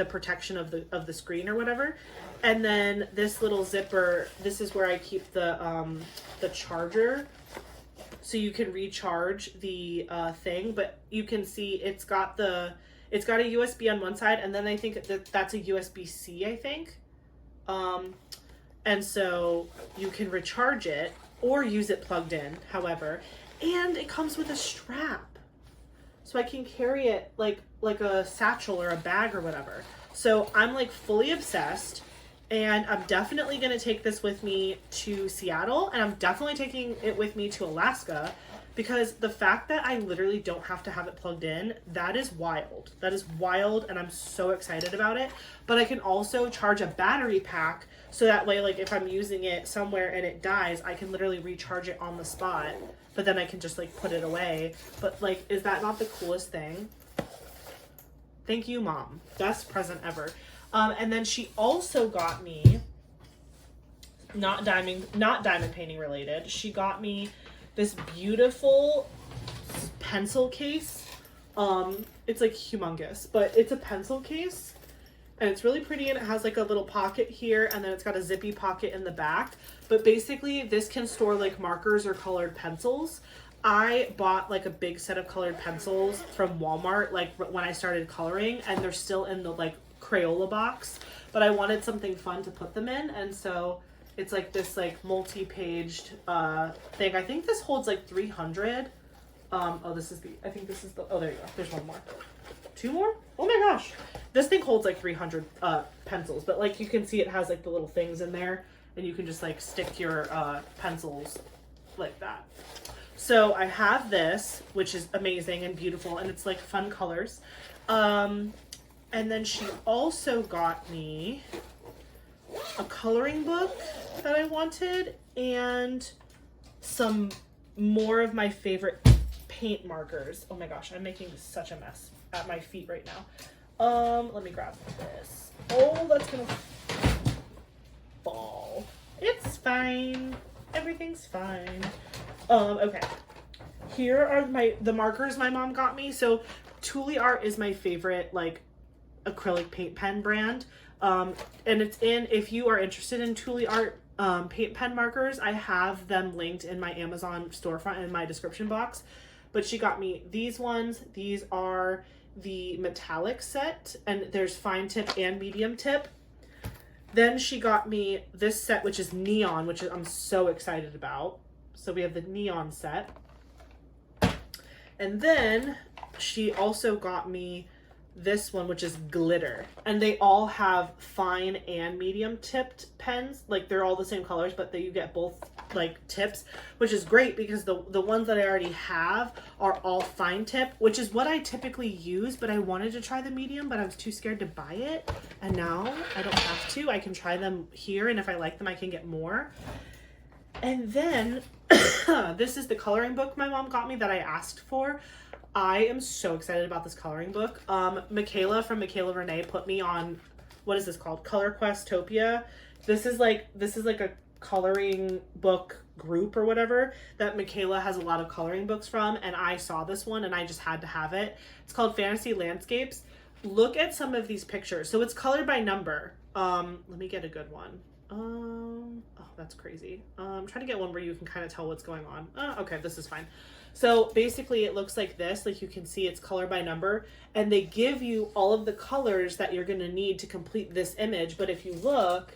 protection of the screen or whatever. And then this little zipper, this is where I keep the charger. So you can recharge the thing, but you can see it's got a USB on one side, and then I think that's a USB-C, I think. And so you can recharge it or use it plugged in, however. And it comes with a strap, so I can carry it like a satchel or a bag or whatever. So I'm like fully obsessed, and I'm definitely going to take this with me to Seattle, and I'm definitely taking it with me to Alaska, because the fact that I literally don't have to have it plugged in, that is wild. That is wild, and I'm so excited about it. But I can also charge a battery pack, so that way, like, if I'm using it somewhere and it dies, I can literally recharge it on the spot. But then I can just like put it away. But like, is that not the coolest thing? Thank you, Mom. Best present ever. And then she also got me, not diamond painting related, she got me this beautiful pencil case. It's like humongous, but it's a pencil case, and it's really pretty, and it has like a little pocket here, and then it's got a zippy pocket in the back. But basically this can store like markers or colored pencils. I bought like a big set of colored pencils from Walmart like when I started coloring, and they're still in the like Crayola box, but I wanted something fun to put them in, and so it's like this like multi-paged thing. I think this holds like 300. Oh, there you go. There's one more. 2 more? Oh my gosh. This thing holds like 300 pencils, but like you can see it has like the little things in there, and you can just like stick your pencils like that. So I have this, which is amazing and beautiful, and it's like fun colors. And then she also got me a coloring book that I wanted, and some more of my favorite paint markers. Oh my gosh, I'm making such a mess at my feet right now. Let me grab this. Oh, that's gonna fall. It's fine. Everything's fine. Okay. Here are the markers my mom got me. So W.I.P is my favorite like acrylic paint pen brand. And it's if you are interested in W.I.P paint pen markers, I have them linked in my Amazon storefront in my description box. But she got me these ones. These are the metallic set, and there's fine tip and medium tip. Then she got me this set, which is neon, which I'm so excited about. So we have the neon set. And then she also got me this one, which is glitter. And they all have fine and medium tipped pens. Like they're all the same colors, but you get both like tips, which is great because the ones that I already have are all fine tip, which is what I typically use, but I wanted to try the medium, but I was too scared to buy it. And now I don't have to. I can try them here, and if I like them, I can get more. And then this is the coloring book my mom got me that I asked for. I am so excited about this coloring book. Michaela from Michaela Renee put me on, what is this called? Color Questopia. This is like a coloring book group or whatever that Michaela has a lot of coloring books from, and I saw this one and I just had to have it. It's called Fantasy Landscapes. Look at some of these pictures. So it's colored by number. Let me get a good one. Oh, that's crazy. I'm trying to get one where you can kind of tell what's going on. Okay, this is fine. So basically it looks like this, like you can see it's color by number, and they give you all of the colors that you're going to need to complete this image. But if you look,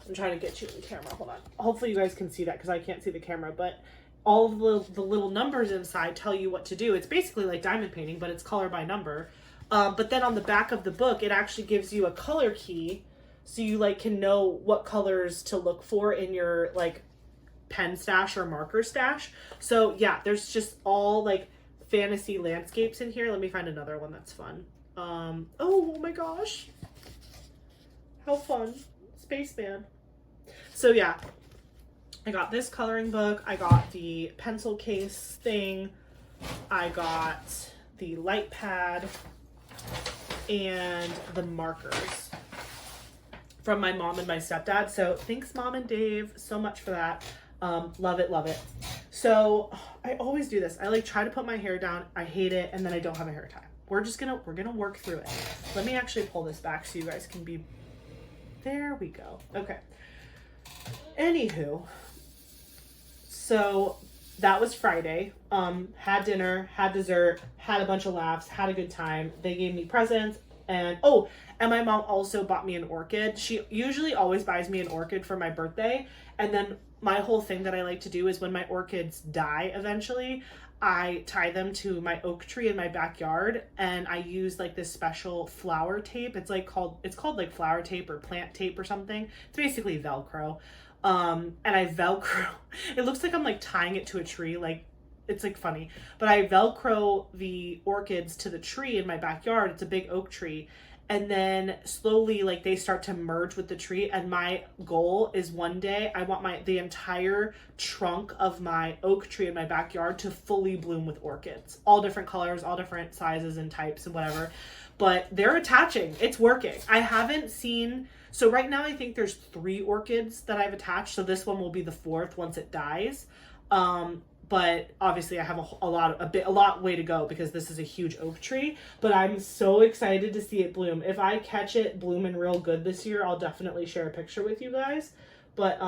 I'm trying to get you in the camera. Hold on. Hopefully you guys can see that because I can't see the camera, but all of the little numbers inside tell you what to do. It's basically like diamond painting, but it's color by number. But then on the back of the book, it actually gives you a color key. So you like can know what colors to look for in your like pen stash or marker stash. So yeah, there's just all like fantasy landscapes in here. Let me find another one that's fun. Oh my gosh. How fun. Spaceman. So yeah, I got this coloring book. I got the pencil case thing. I got the light pad and the markers from my mom and my stepdad. So thanks Mom and Dave so much for that. Love it, love it. So I always do this. I like try to put my hair down. I hate it. And then I don't have a hair tie. We're gonna work through it. Let me actually pull this back so you guys can be, there we go. Okay. Anywho, so that was Friday. Had dinner, had dessert, had a bunch of laughs, had a good time. They gave me presents, and my mom also bought me an orchid. She usually always buys me an orchid for my birthday, and then my whole thing that I like to do is when my orchids die eventually, I tie them to my oak tree in my backyard, and I use like this special flower tape. It's called like flower tape or plant tape or something. It's basically Velcro. And I Velcro, it looks like I'm like tying it to a tree. Like it's like funny, but I Velcro the orchids to the tree in my backyard. It's a big oak tree. And then slowly like they start to merge with the tree. And my goal is one day I want the entire trunk of my oak tree in my backyard to fully bloom with orchids, all different colors, all different sizes and types and whatever. But they're attaching. It's working. I haven't seen, so right now I think there's 3 orchids that I've attached. So this one will be the 4th once it dies. But obviously I have a lot way to go because this is a huge oak tree, but I'm so excited to see it bloom. If I catch it blooming real good this year, I'll definitely share a picture with you guys. But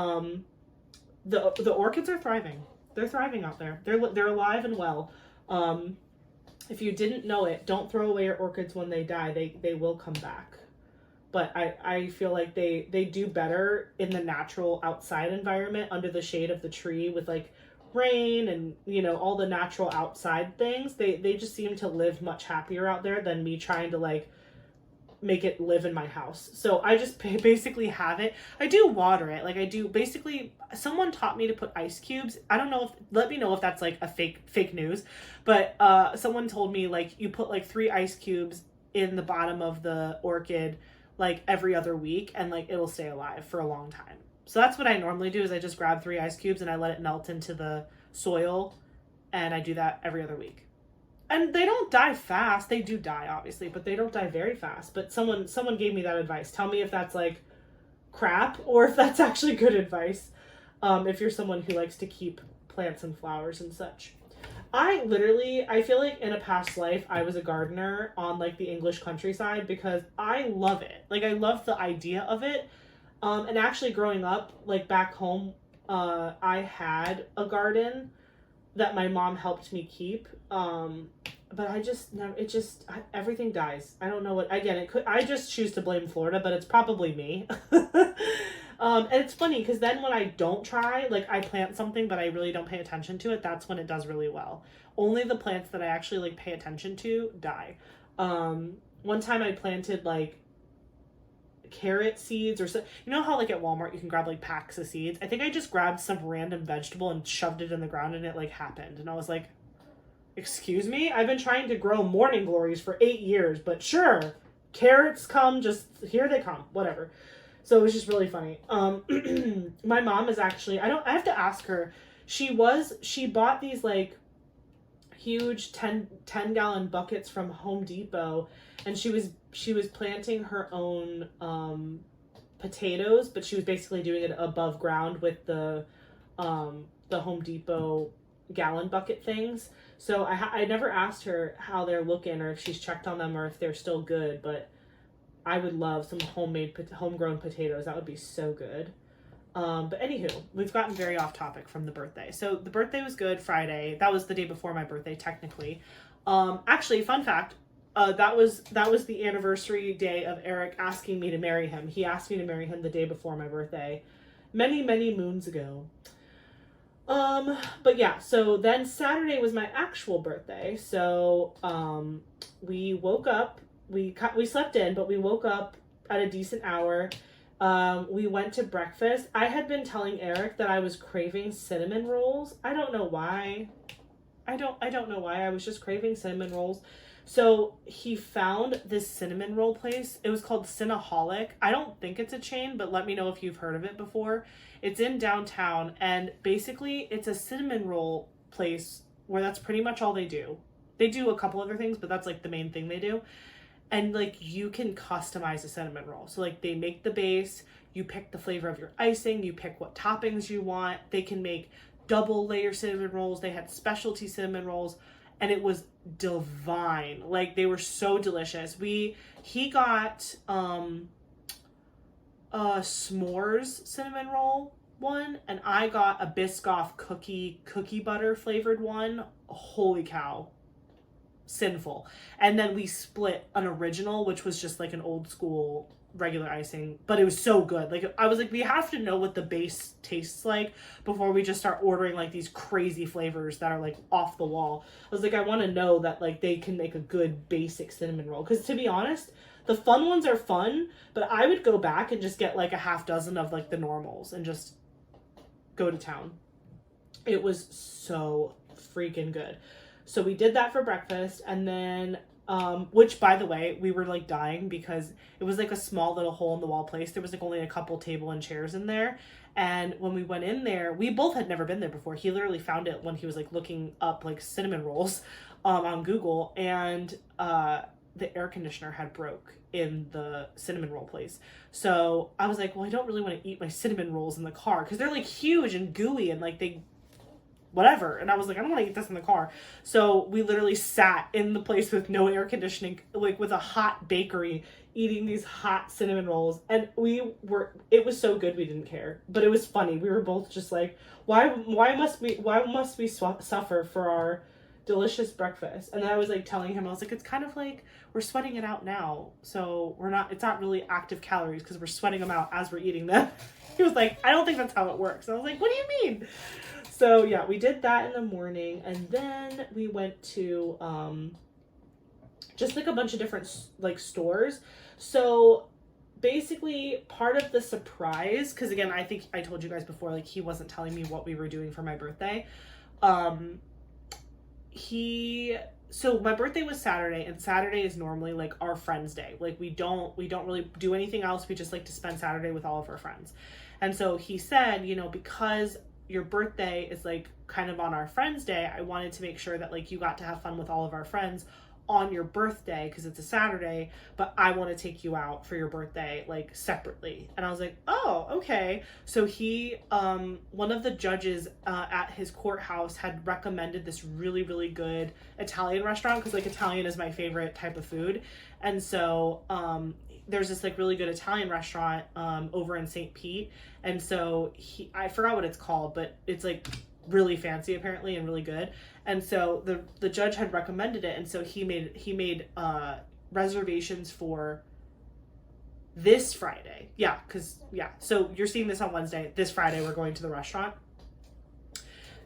the orchids are thriving. They're thriving out there. They're alive and well. If you didn't know it, don't throw away your orchids when they die. They will come back. But I feel like they do better in the natural outside environment under the shade of the tree with like rain and all the natural outside things. They just seem to live much happier out there than me trying to like make it live in my house. So I just basically have it. I do water it. Like I do basically, someone taught me to put ice cubes. I don't know let me know if that's like a fake news, but someone told me like you put like 3 ice cubes in the bottom of the orchid like every other week and like it'll stay alive for a long time. So that's what I normally do is I just grab 3 ice cubes and I let it melt into the soil, and I do that every other week. and they don't die fast. They do die, obviously, but they don't die very fast. But someone gave me that advice. Tell me if that's like crap or if that's actually good advice. If you're someone who likes to keep plants and flowers and such. I feel like in a past life, I was a gardener on like the English countryside because I love it. Like, I love the idea of it. And actually growing up, like back home, I had a garden that my mom helped me keep. But I just never, everything dies. I don't know what, again, I just choose to blame Florida, but it's probably me. And it's funny because then when I don't try, like I plant something, but I really don't pay attention to it, that's when it does really well. Only the plants that I actually like pay attention to die. One time I planted like carrot seeds or so, you know how like at Walmart you can grab like packs of seeds. I think I just grabbed some random vegetable and shoved it in the ground and it like happened. And I was like, excuse me? I've been trying to grow morning glories for 8 years, but sure, carrots come, just here they come, whatever. So it was just really funny. My mom is actually, I have to ask her. She bought these like huge 10 gallon buckets from Home Depot, and she was planting her own potatoes, but she was basically doing it above ground with the Home Depot gallon bucket things. So I never asked her how they're looking or if she's checked on them or if they're still good, but I would love some homegrown potatoes. That would be so good. But anywho, we've gotten very off topic from the birthday. So the birthday was good Friday. That was the day before my birthday, technically. Actually, fun fact, that was the anniversary day of Eric asking me to marry him. He asked me to marry him the day before my birthday, many, many moons ago. But yeah, so then Saturday was my actual birthday. So, we woke up, we slept in, but we woke up at a decent hour. We went to breakfast. I had been telling Eric that I was craving cinnamon rolls. I don't know why. I don't know why. I was just craving cinnamon rolls. So he found this cinnamon roll place. It was called Cinnaholic. I don't think it's a chain, but let me know if you've heard of it before. It's in downtown, and basically it's a cinnamon roll place where that's pretty much all they do. They do a couple other things, but that's like the main thing they do. And like you can customize a cinnamon roll. So like they make the base, you pick the flavor of your icing, you pick what toppings you want. They can make double layer cinnamon rolls. They had specialty cinnamon rolls, and it was divine. Like they were so delicious. He got a s'mores cinnamon roll one, and I got a Biscoff cookie butter flavored one. Holy cow. Sinful. And then we split an original, which was just like an old school regular icing, but it was so good. Like I was like, we have to know what the base tastes like before we just start ordering like these crazy flavors that are like off the wall. I was like, I want to know that like they can make a good basic cinnamon roll, because to be honest, the fun ones are fun, but I would go back and just get like a half dozen of like the normals and just go to town. It was so freaking good. So we did that for breakfast, and then, which by the way, we were like dying because it was like a small little hole in the wall place. There was like only a couple table and chairs in there. And when we went in there, we both had never been there before. He literally found it when he was like looking up like cinnamon rolls, on Google, and, the air conditioner had broke in the cinnamon roll place. So I was like, well, I don't really want to eat my cinnamon rolls in the car because they're like huge and gooey and like they whatever. And I was like, I don't want to eat this in the car. So we literally sat in the place with no air conditioning, like with a hot bakery, eating these hot cinnamon rolls. And it was so good we didn't care. But it was funny. We were both just like, why must we suffer for our delicious breakfast? And then I was like telling him, I was like, it's kind of like we're sweating it out now. So it's not really active calories because we're sweating them out as we're eating them. He was like, I don't think that's how it works. And I was like, what do you mean? So yeah, we did that in the morning, and then we went to just like a bunch of different like stores. So basically part of the surprise, because again, I think I told you guys before, like he wasn't telling me what we were doing for my birthday. So my birthday was Saturday, and Saturday is normally like our friends' day. Like we don't really do anything else. We just like to spend Saturday with all of our friends. And so he said, because your birthday is like kind of on our friend's day, I wanted to make sure that like you got to have fun with all of our friends on your birthday because it's a Saturday, but I want to take you out for your birthday like separately. And I was like, oh, okay. So he one of the judges at his courthouse had recommended this really, really good Italian restaurant, because like Italian is my favorite type of food. And so there's this like really good Italian restaurant over in St. Pete. And so I forgot what it's called, but it's like really fancy apparently and really good. And so the judge had recommended it, and so he made reservations for this Friday. So you're seeing this on Wednesday. This Friday we're going to the restaurant.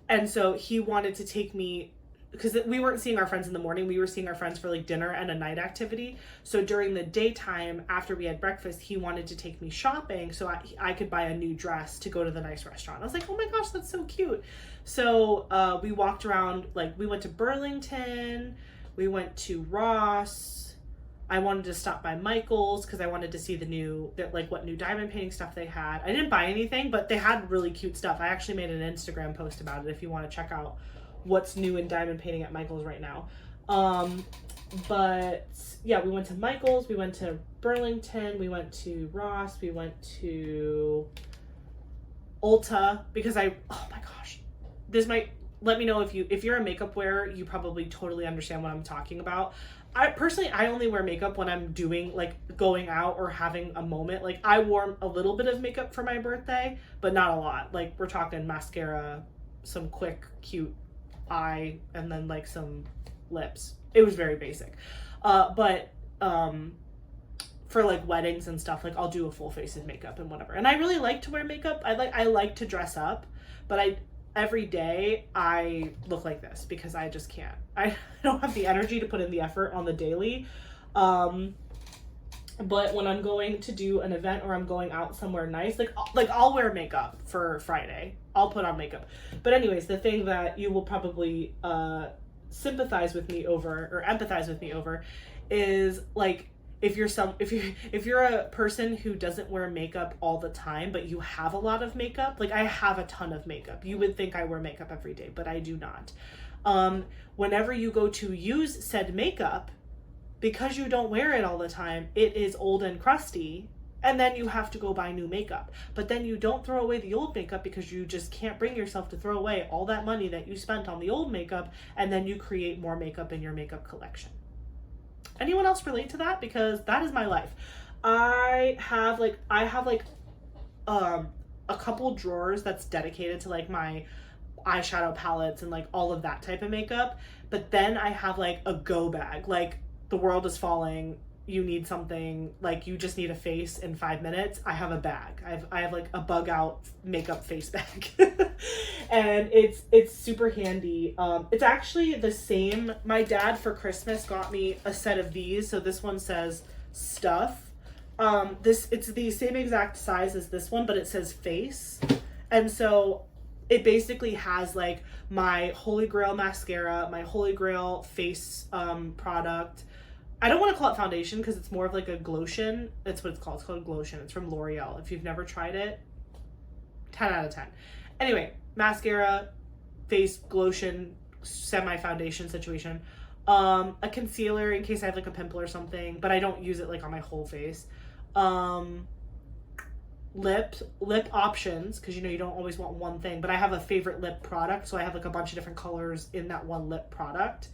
And so he wanted to take me, because we weren't seeing our friends in the morning, we were seeing our friends for like dinner and a night activity. So during the daytime after we had breakfast, he wanted to take me shopping so I could buy a new dress to go to the nice restaurant. I was like, oh my gosh, that's so cute. So we walked around, like we went to Burlington, we went to Ross. I wanted to stop by Michael's because I wanted to see what new diamond painting stuff they had. I didn't buy anything, but they had really cute stuff. I actually made an Instagram post about it if you want to check out what's new in diamond painting at Michael's right now. But yeah, we went to Michael's, we went to Burlington, we went to Ross, we went to Ulta, because oh my gosh, this might, let me know if you're a makeup wearer, you probably totally understand what I'm talking about. I only wear makeup when I'm doing like going out or having a moment. Like I wore a little bit of makeup for my birthday, but not a lot. Like we're talking mascara, some quick cute eye, and then like some lips. It was very basic. But for like weddings and stuff, like I'll do a full face of makeup and whatever. And I really like to wear makeup. I like to dress up, but every day I look like this because I just can't. I don't have the energy to put in the effort on the daily. But when I'm going to do an event or I'm going out somewhere nice, like I'll wear makeup for Friday. I'll put on makeup. But anyways, the thing that you will probably sympathize with me over or empathize with me over is like if you're a person who doesn't wear makeup all the time, but you have a lot of makeup. Like I have a ton of makeup. You would think I wear makeup every day, but I do not. Whenever you go to use said makeup, because you don't wear it all the time, it is old and crusty, and then you have to go buy new makeup. But then you don't throw away the old makeup because you just can't bring yourself to throw away all that money that you spent on the old makeup, and then you create more makeup in your makeup collection. Anyone else relate to that? Because that is my life. I have a couple drawers that's dedicated to like my eyeshadow palettes and like all of that type of makeup. But then I have like a go bag, like the world is falling, you need something, like you just need a face in 5 minutes. I have a bag. I have like a bug out makeup face bag. And it's super handy. It's actually the same. My dad for Christmas got me a set of these. So this one says stuff. It's the same exact size as this one, but it says face. And so it basically has like my Holy Grail mascara, my Holy Grail face product. I don't want to call it foundation because it's more of like a glotion. That's what it's called. It's called glotion. It's from L'Oreal. If you've never tried it, 10 out of 10. Anyway, mascara, face, glotion, semi-foundation situation. A concealer in case I have like a pimple or something, but I don't use it like on my whole face. Lip options, because you don't always want one thing, but I have a favorite lip product, so I have like a bunch of different colors in that one lip product.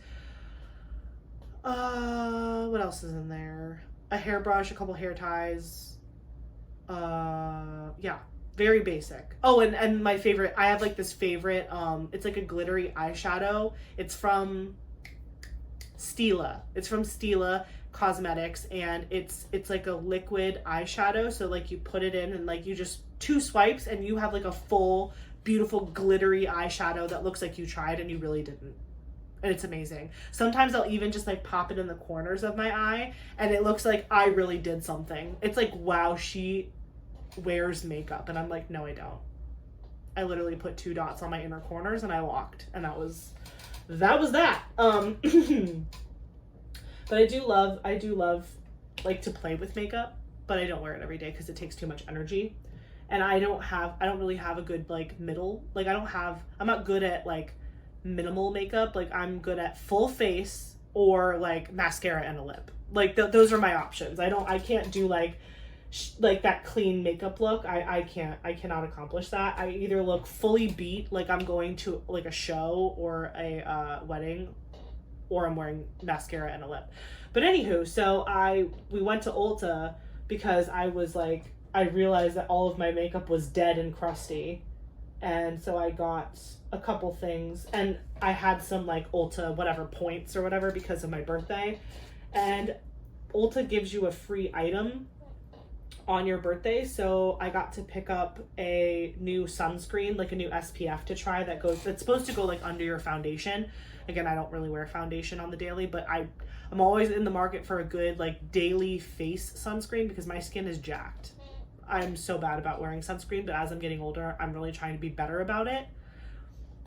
What else is in there? A hairbrush, a couple hair ties. Yeah, very basic. Oh, and my favorite, I have like this favorite, it's like a glittery eyeshadow. It's from Stila. It's from Stila Cosmetics, and it's like a liquid eyeshadow. So like you put it in and like you just 2 swipes and you have like a full, beautiful, glittery eyeshadow that looks like you tried and you really didn't. And it's amazing. Sometimes I'll even just like pop it in the corners of my eye and it looks like I really did something. It's like, wow, she wears makeup. And I'm like, no, I don't. I literally put 2 dots on my inner corners and I walked, and that was that. But I do love like to play with makeup, but I don't wear it every day because it takes too much energy. and I don't really have a good like middle, like I'm not good at like minimal makeup. Like I'm good at full face or like mascara and a lip. Like those are my options. I can't do like that clean makeup look. I cannot accomplish that. I either look fully beat, like I'm going to like a show or a wedding, or I'm wearing mascara and a lip. But anywho, so we went to Ulta because I realized that all of my makeup was dead and crusty. And so I got a couple things, and I had some like Ulta whatever points or whatever because of my birthday. And Ulta gives you a free item on your birthday, so I got to pick up a new sunscreen, like a new SPF to try that's supposed to go like under your foundation. Again, I don't really wear foundation on the daily, but I'm always in the market for a good like daily face sunscreen because my skin is jacked. I'm so bad about wearing sunscreen, but as I'm getting older, I'm really trying to be better about it.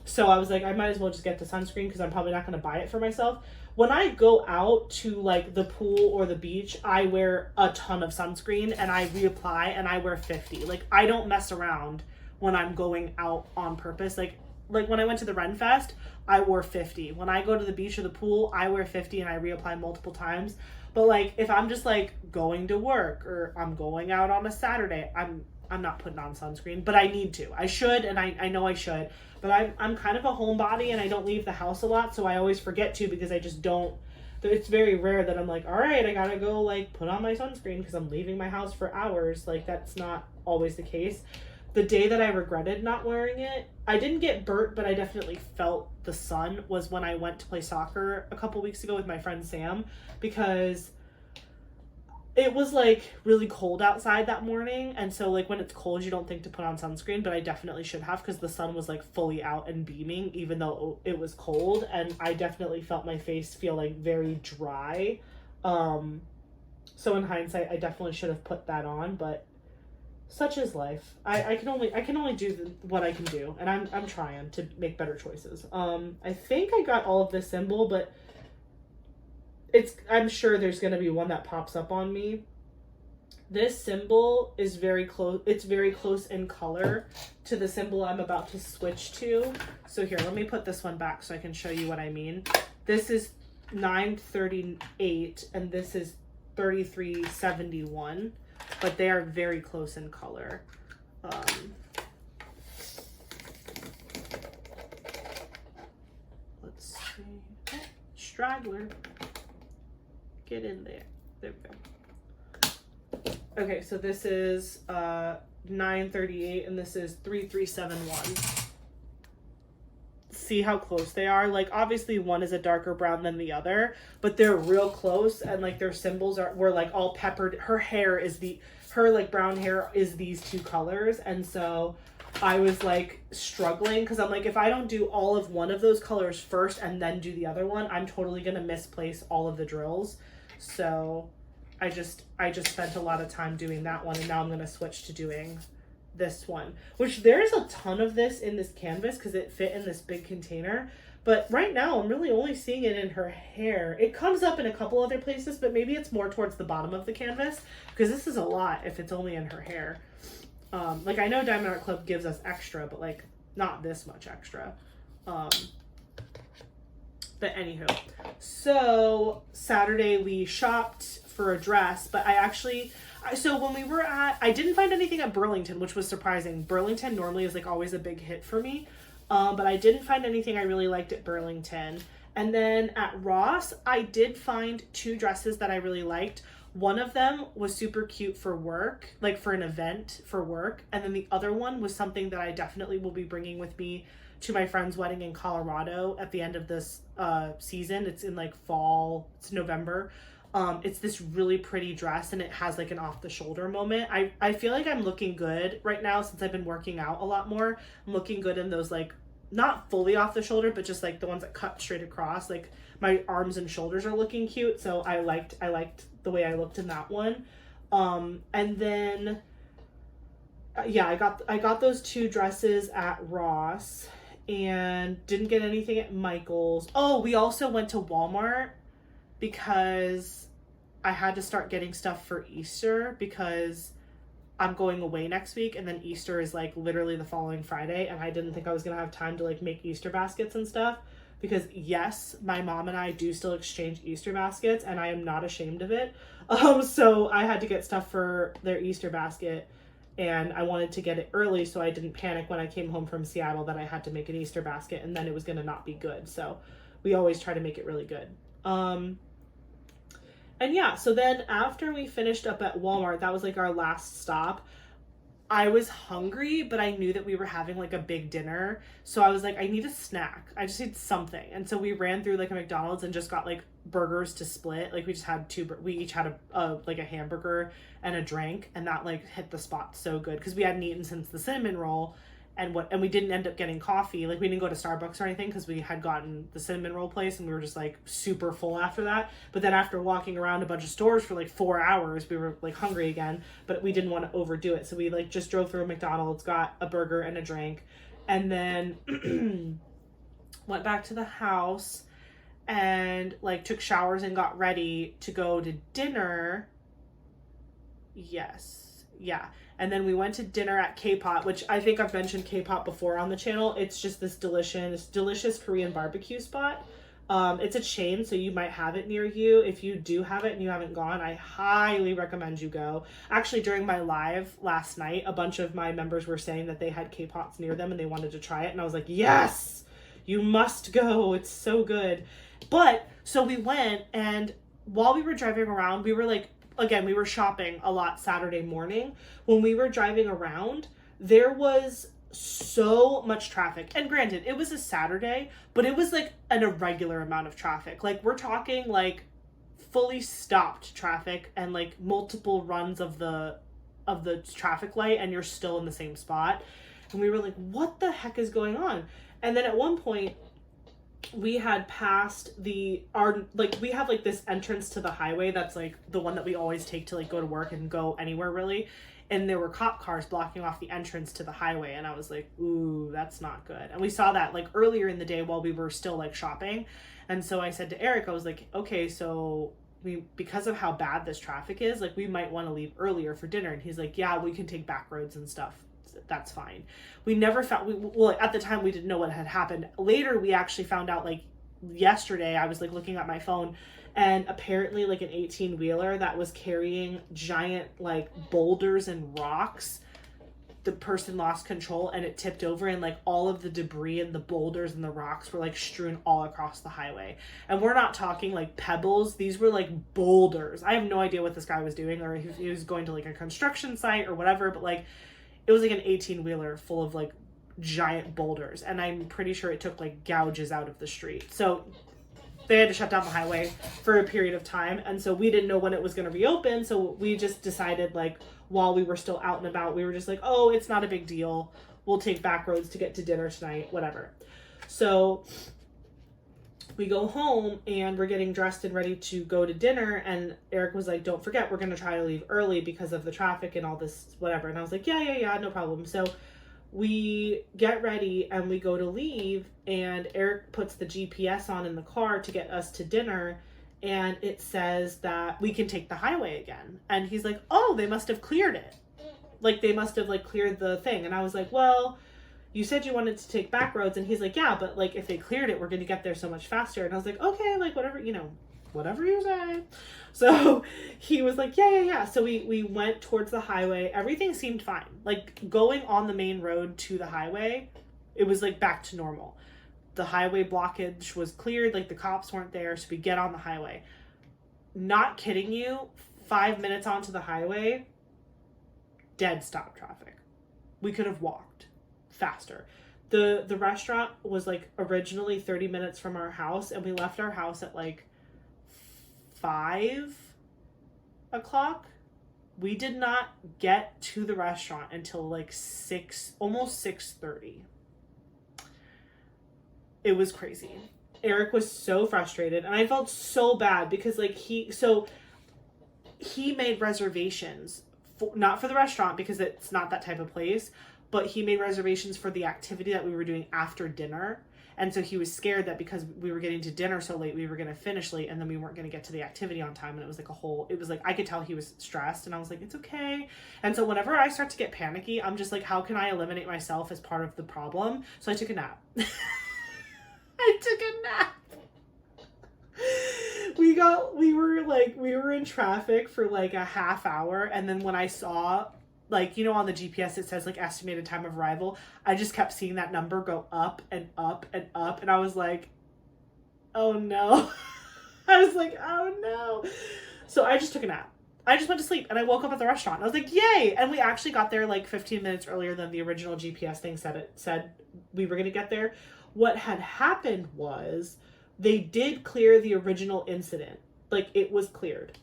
So I was like, I might as well just get the sunscreen because I'm probably not going to buy it for myself. When I go out to like the pool or the beach, I wear a ton of sunscreen and I reapply and I wear 50. Like I don't mess around when I'm going out on purpose. Like when I went to the Ren Fest, I wore 50. When I go to the beach or the pool, I wear 50 and I reapply multiple times. But like if I'm just like going to work or I'm going out on a Saturday, I'm not putting on sunscreen, but I need to. I should, and I know I should. But I'm kind of a homebody and I don't leave the house a lot, so I always forget to because I just don't. It's very rare that I'm like, all right, I gotta go like put on my sunscreen because I'm leaving my house for hours. Like that's not always the case. The day that I regretted not wearing it, I didn't get burnt, but I definitely felt the sun, was when I went to play soccer a couple weeks ago with my friend Sam, because it was like really cold outside that morning, and so like when it's cold you don't think to put on sunscreen, but I definitely should have because the sun was like fully out and beaming even though it was cold, and I definitely felt my face feel like very dry. So in hindsight I definitely should have put that on, but such is life. I can only do what I can do, and I'm trying to make better choices. I think I got all of this symbol, but I'm sure there's going to be one that pops up on me. This symbol is very close. It's very close in color to the symbol I'm about to switch to. So here, let me put this one back so I can show you what I mean. This is 938 and this is 3371, but they are very close in color. Let's see. Oh, straggler. Get in there. There we go. Okay, so this is 938 and this is 3371. See how close they are? Like obviously one is a darker brown than the other, but they're real close, and like their symbols were like all peppered. Her like brown hair is these two colors, and so I was like struggling because I'm like, if I don't do all of one of those colors first and then do the other one, I'm totally gonna misplace all of the drills. So I just spent a lot of time doing that one, and now I'm going to switch to doing this one, which there's a ton of this in this canvas because it fit in this big container. But right now I'm really only seeing it in her hair. It comes up in a couple other places, but maybe it's more towards the bottom of the canvas because this is a lot if it's only in her hair. Like I know Diamond Art Club gives us extra, but like not this much extra. But anywho, so Saturday we shopped for a dress, but so when we were I didn't find anything at Burlington, which was surprising. Burlington normally is like always a big hit for me. But I didn't find anything I really liked at Burlington. And then at Ross, I did find two dresses that I really liked. One of them was super cute for work, like for an event for work. And then the other one was something that I definitely will be bringing with me to my friend's wedding in Colorado at the end of this season. It's in like fall, it's November. It's this really pretty dress and it has like an off the shoulder moment. I feel like I'm looking good right now since I've been working out a lot more. I'm looking good in those like, not fully off the shoulder, but just like the ones that cut straight across. Like my arms and shoulders are looking cute. So I liked the way I looked in that one. And then, yeah, I got those two dresses at Ross and didn't get anything at Michael's. Oh, we also went to Walmart because I had to start getting stuff for Easter because I'm going away next week, and then Easter is like literally the following Friday, and I didn't think I was gonna have time to like make Easter baskets and stuff, because yes, my mom and I do still exchange Easter baskets, and I am not ashamed of it. So I had to get stuff for their Easter basket, and I wanted to get it early so I didn't panic when I came home from Seattle that I had to make an Easter basket and then it was gonna not be good. So we always try to make it really good. And yeah, so then after we finished up at Walmart, that was like our last stop. I was hungry, but I knew that we were having like a big dinner. So I was like, I need a snack. I just need something. And so we ran through like a McDonald's and just got like burgers to split. Like we just had we each had like a hamburger and a drink, and that like hit the spot so good because we hadn't eaten since the cinnamon roll. And we didn't end up getting coffee. Like we didn't go to Starbucks or anything because we had gotten the cinnamon roll place and we were just like super full after that. But then after walking around a bunch of stores for like 4 hours, we were like hungry again, but we didn't want to overdo it. So we like just drove through a McDonald's, got a burger and a drink, and then went back to the house and like took showers and got ready to go to dinner. Yes. Yeah. And then we went to dinner at K-Pot, which I think I've mentioned K-Pot before on the channel. It's just this delicious Korean barbecue spot. It's a chain, so you might have it near you. If you do have it and you haven't gone, I highly recommend you go. Actually, during my live last night, a bunch of my members were saying that they had K-Pots near them and they wanted to try it. And I was like, yes, you must go. It's so good. But so we went, and while we were driving around, we were like, again, we were shopping a lot Saturday morning. When we were driving around, there was so much traffic. And granted, it was a Saturday, but it was like an irregular amount of traffic. Like we're talking like fully stopped traffic and like multiple runs of the traffic light, and you're still in the same spot. And we were like, what the heck is going on? And then at one point, we had passed we have like this entrance to the highway that's like the one that we always take to like go to work and go anywhere really, and there were cop cars blocking off the entrance to the highway, and I was like, ooh, that's not good. And we saw that like earlier in the day while we were still like shopping, and so I said to Eric, I was like, okay, so because of how bad this traffic is, like we might want to leave earlier for dinner. And he's like, yeah, we can take back roads and stuff, that's fine. We never found, well, at the time we didn't know what had happened. Later we actually found out, like yesterday I was like looking at my phone, and apparently like an 18-wheeler that was carrying giant like boulders and rocks, the person lost control and it tipped over, and like all of the debris and the boulders and the rocks were like strewn all across the highway. And we're not talking like pebbles, these were like boulders. I have no idea what this guy was doing, or if he was going to like a construction site or whatever, but like it was like an 18-wheeler full of like giant boulders, and I'm pretty sure it took like gouges out of the street. So they had to shut down the highway for a period of time, and so we didn't know when it was going to reopen. So we just decided, like while we were still out and about, we were just like, oh, it's not a big deal, we'll take back roads to get to dinner tonight, whatever. So we go home and we're getting dressed and ready to go to dinner, and Eric was like, don't forget, we're going to try to leave early because of the traffic and all this whatever. And I was like, yeah, no problem. So we get ready and we go to leave, and Eric puts the GPS on in the car to get us to dinner, and it says that we can take the highway again. And he's like, oh, they must have cleared it, like they must have like cleared the thing. And I was like, well, you said you wanted to take back roads. And he's like, yeah, but like if they cleared it, we're going to get there so much faster. And I was like, okay, like whatever, whatever you say. So he was like, yeah. So we went towards the highway. Everything seemed fine. Like going on the main road to the highway, it was like back to normal. The highway blockage was cleared, like the cops weren't there. So we get on the highway. Not kidding you, 5 minutes onto the highway, dead stop traffic. We could have walked faster. The restaurant was like originally 30 minutes from our house, and we left our house at like 5 o'clock. We did not get to the restaurant until like 6, almost 6:30. It was crazy. Eric was so frustrated, and I felt so bad because like he made reservations not for the restaurant because it's not that type of place, but he made reservations for the activity that we were doing after dinner. And so he was scared that because we were getting to dinner so late, we were going to finish late, and then we weren't going to get to the activity on time. And it was like I could tell he was stressed, and I was like, it's okay. And so whenever I start to get panicky, I'm just like, how can I eliminate myself as part of the problem? So I took a nap. I took a nap. We were in traffic for like a half hour, and then when I saw, like, you know, on the GPS it says like estimated time of arrival, I just kept seeing that number go up and up and up, and I was like, oh no. I was like, oh no. So I just took a nap. I just went to sleep, and I woke up at the restaurant, and I was like, yay. And we actually got there like 15 minutes earlier than the original GPS thing said we were gonna get there. What had happened was they did clear the original incident. Like, it was cleared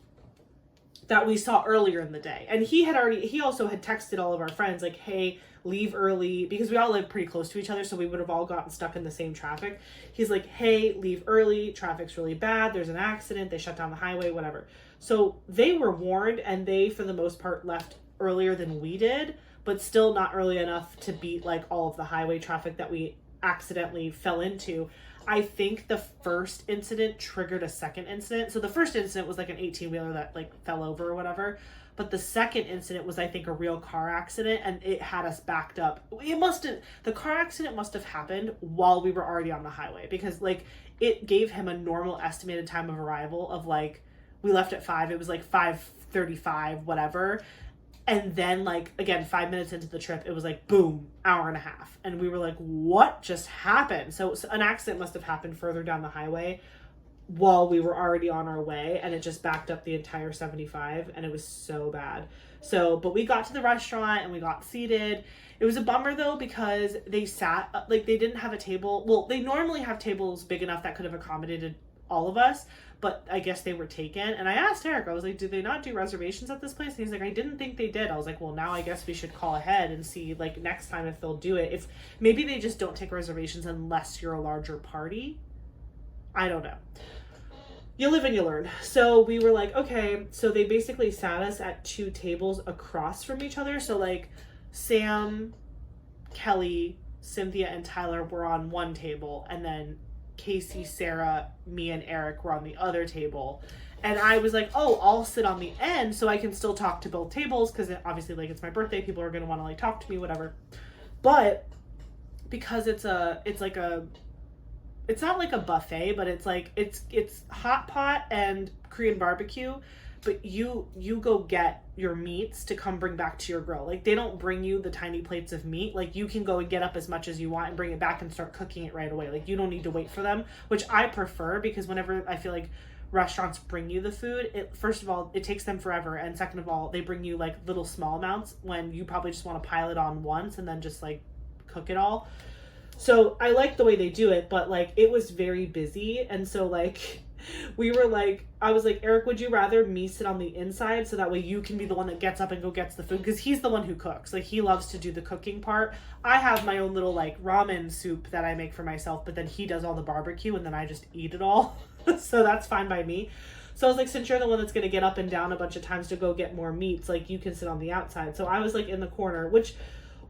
that we saw earlier in the day. And he also had texted all of our friends like, hey, leave early, because we all live pretty close to each other, so we would have all gotten stuck in the same traffic. He's like, hey, leave early, traffic's really bad, there's an accident, they shut down the highway, whatever. So they were warned, and they, for the most part, left earlier than we did, but still not early enough to beat like all of the highway traffic that we accidentally fell into. I think the first incident triggered a second incident. So the first incident was like an 18-wheeler that like fell over or whatever. But the second incident was, I think, a real car accident, and it had us backed up. The car accident must have happened while we were already on the highway, because like it gave him a normal estimated time of arrival of like, we left at 5, it was like 5:35, whatever. And then, like, again, 5 minutes into the trip, it was like, boom, hour and a half. And we were like, what just happened? So an accident must have happened further down the highway while we were already on our way. And it just backed up the entire 75. And it was so bad. But we got to the restaurant and we got seated. It was a bummer, though, because they didn't have a table. Well, they normally have tables big enough that could have accommodated all of us, but I guess they were taken. And I asked Eric, I was like, do they not do reservations at this place? And he's like, I didn't think they did. I was like, well, now I guess we should call ahead and see like next time if they'll do it. If maybe they just don't take reservations unless you're a larger party. I don't know. You live and you learn. So we were like, okay. So they basically sat us at 2 tables across from each other. So like Sam, Kelly, Cynthia, and Tyler were on one table, and then Casey, Sarah, me, and Eric were on the other table. And I was like, oh, I'll sit on the end so I can still talk to both tables, because obviously, like, it's my birthday, people are going to want to like talk to me, whatever. But because it's not like a buffet, but it's like it's hot pot and Korean barbecue, but you go get your meats to come bring back to your grill. Like, they don't bring you the tiny plates of meat. Like, you can go and get up as much as you want and bring it back and start cooking it right away. Like, you don't need to wait for them, which I prefer, because whenever I feel like restaurants bring you the food, first of all, it takes them forever, and second of all, they bring you like little small amounts when you probably just want to pile it on once and then just like cook it all. So I like the way they do it, but like it was very busy, and so like we were like, I was like, Eric, would you rather me sit on the inside so that way you can be the one that gets up and go gets the food? Because he's the one who cooks. Like, he loves to do the cooking part. I have my own little like ramen soup that I make for myself, but then he does all the barbecue and then I just eat it all. So that's fine by me. So I was like, since you're the one that's going to get up and down a bunch of times to go get more meats, like, you can sit on the outside. So I was like in the corner, which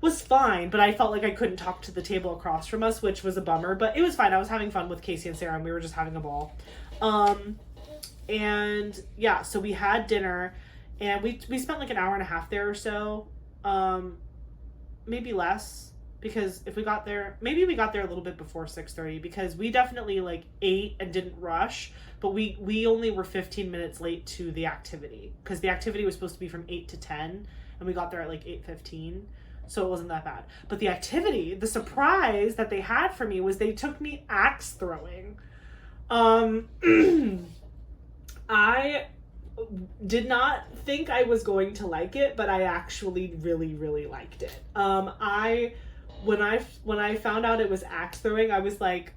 was fine, but I felt like I couldn't talk to the table across from us, which was a bummer, but it was fine. I was having fun with Casey and Sarah, and we were just having a ball. And yeah, so we had dinner, and we spent like an hour and a half there or so, maybe less, because if we got there, maybe we got there a little bit before 6:30, because we definitely like ate and didn't rush, but we only were 15 minutes late to the activity, because the activity was supposed to be from 8 to 10, and we got there at like 8:15. So it wasn't that bad. But the activity, the surprise that they had for me was they took me axe throwing. I did not think I was going to like it, but I actually really, really liked it. When I found out it was axe throwing, I was like,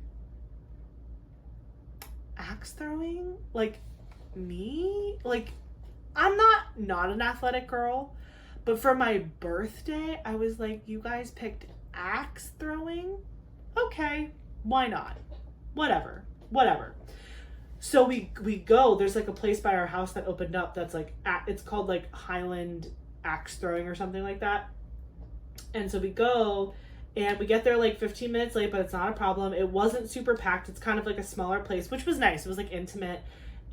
axe throwing? Like, me? Like, I'm not an athletic girl. But for my birthday, I was like, you guys picked axe throwing? Okay, why not? Whatever. So we go, there's like a place by our house that opened up that's like, it's called like Highland Axe Throwing or something like that. And so we go, And we get there like 15 minutes late, but it's not a problem. It wasn't super packed. It's kind of like a smaller place, which was nice. It was like intimate.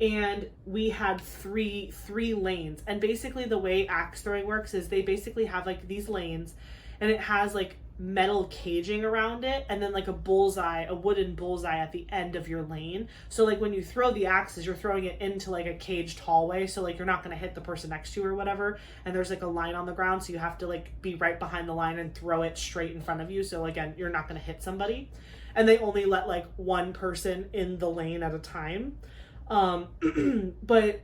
And we had three lanes. And basically the way axe throwing works is they basically have like these lanes, and it has like metal caging around it, and then like a wooden bullseye at the end of your lane. So like when you throw the axes, you're throwing it into like a caged hallway, so like you're not going to hit the person next to you or whatever. And there's like a line on the ground, so you have to like be right behind the line and throw it straight in front of you, so again, you're not going to hit somebody. And they only let like one person in the lane at a time. But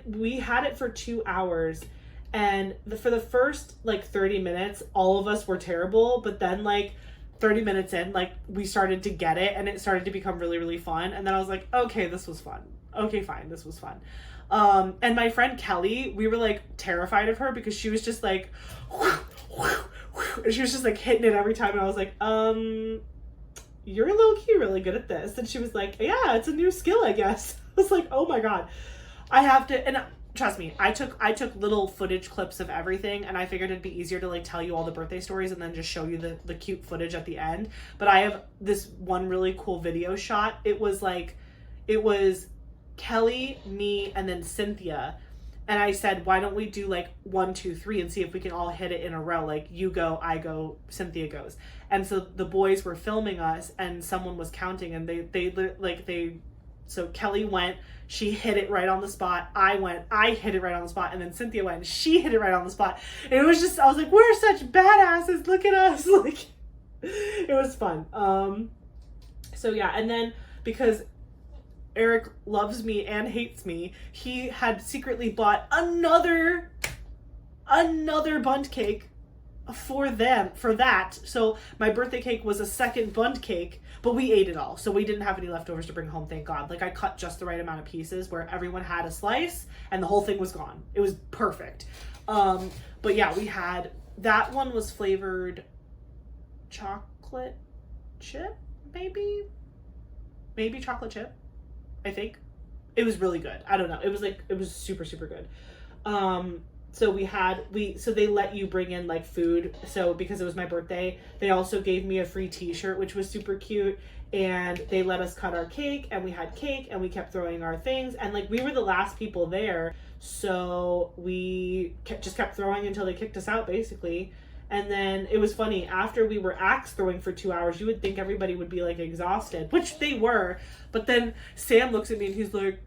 we had it for 2 hours. And for the first like 30 minutes, all of us were terrible. But then like 30 minutes in, like we started to get it, and it started to become really, really fun. And then I was like, okay, this was fun. Okay, fine. This was fun. And my friend Kelly, we were like terrified of her because she was just like, and she was just like hitting it every time. And I was like, you're low key really good at this. And she was like, yeah, it's a new skill, I guess. I was like, oh my God, I have to. And trust me, I took little footage clips of everything, and I figured it'd be easier to like tell you all the birthday stories and then just show you the cute footage at the end. But I have this one really cool video shot. It was Kelly, me, and then Cynthia. And I said, why don't we do like 1, 2, 3 and see if we can all hit it in a row? Like you go, I go, Cynthia goes. And so the boys were filming us, and someone was counting, and so Kelly went, she hit it right on the spot. I went, I hit it right on the spot. And then Cynthia went, and she hit it right on the spot. And it was just, I was like, we're such badasses. Look at us. Like, it was fun. So yeah. And then because Eric loves me and hates me, he had secretly bought another bundt cake for that. So my birthday cake was a second bundt cake, but we ate it all. So we didn't have any leftovers to bring home, thank God. Like I cut just the right amount of pieces where everyone had a slice and the whole thing was gone. It was perfect. But yeah, we had, that one was flavored chocolate chip, maybe chocolate chip, I think. It was really good. I don't know. It was super, super good. So they let you bring in like food. So because it was my birthday, they also gave me a free t-shirt, which was super cute. And they let us cut our cake, and we had cake, and we kept throwing our things. And like, we were the last people there. So we just kept throwing until they kicked us out basically. And then it was funny, after we were axe throwing for 2 hours, you would think everybody would be like exhausted, which they were. But then Sam looks at me and he's like,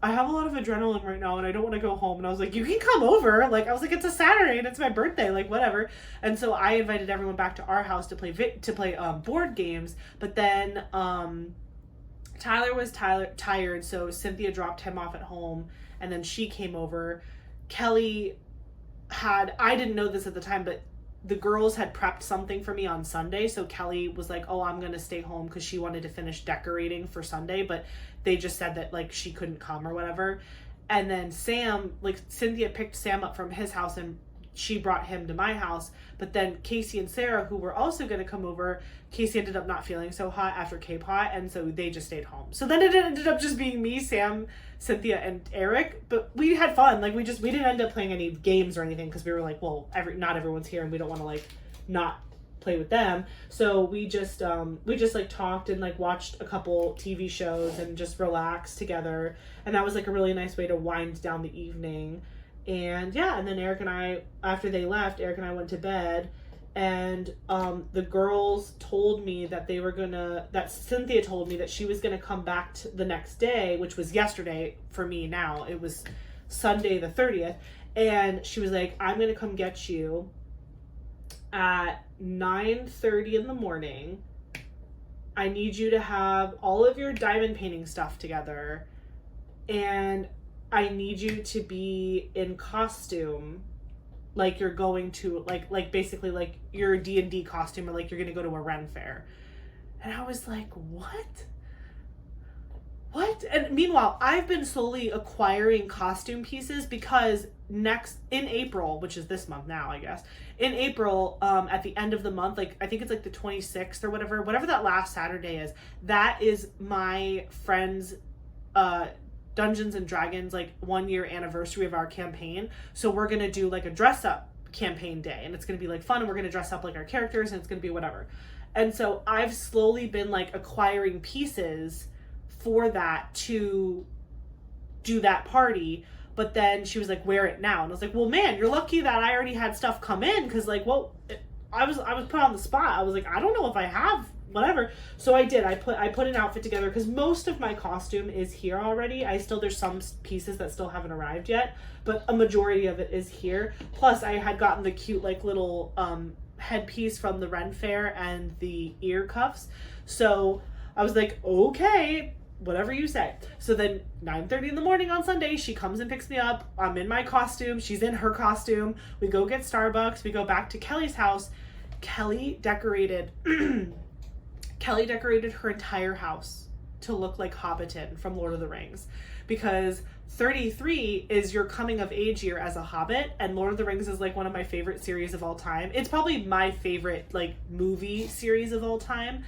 I have a lot of adrenaline right now and I don't want to go home. And I was like, you can come over. Like, I was like, it's a Saturday and it's my birthday, like whatever. And so I invited everyone back to our house to play board games. But then Tyler was tired, so Cynthia dropped him off at home, and then she came over. Kelly I didn't know this at the time, but the girls had prepped something for me on Sunday. So Kelly was like, oh, I'm going to stay home because she wanted to finish decorating for Sunday, but they just said that like she couldn't come or whatever. And then Sam, like Cynthia picked Sam up from his house and she brought him to my house. But then Casey and Sarah, who were also going to come over, Casey ended up not feeling so hot after K-Pot, and so they just stayed home. So then it ended up just being me, Sam, Cynthia, and Eric. But we had fun. Like we didn't end up playing any games or anything because we were like, well, not everyone's here and we don't want to like not play with them. So we just like talked and like watched a couple TV shows and just relaxed together. And that was like a really nice way to wind down the evening. And yeah, and then Eric and I, after they left, Eric and I went to bed, and the girls told me that Cynthia told me that she was going to come back the next day, which was yesterday for me now. It was Sunday the 30th. And she was like, I'm going to come get you at 9:30 in the morning. I need you to have all of your diamond painting stuff together, and I need you to be in costume, like you're going to like basically like your D&D costume, or like you're gonna go to a Ren fair. And I was like, what? And meanwhile, I've been slowly acquiring costume pieces because in April, which is this month now, I guess, in April, at the end of the month, like I think it's like the 26th or whatever that last Saturday is, that is my friend's Dungeons and Dragons like 1 year anniversary of our campaign. So we're gonna do like a dress up campaign day, and it's going to be like fun, and we're going to dress up like our characters, and it's going to be whatever. And so I've slowly been like acquiring pieces for that to do that party. But then she was like, wear it now. And I was like, well, man, you're lucky that I already had stuff come in. Cause like, well, I was put on the spot. I was like, I don't know if I have whatever. So I did, I put an outfit together, cause most of my costume is here already. There's some pieces that still haven't arrived yet, but a majority of it is here. Plus I had gotten the cute, like little, headpiece from the Ren Fair and the ear cuffs. So I was like, okay, whatever you say. So then 9:30 in the morning on Sunday, she comes and picks me up. I'm in my costume. She's in her costume. We go get Starbucks. We go back to Kelly's house. Kelly decorated her entire house to look like Hobbiton from Lord of the Rings, because 33 is your coming of age year as a hobbit, and Lord of the Rings is like one of my favorite series of all time. It's probably my favorite like movie series of all time.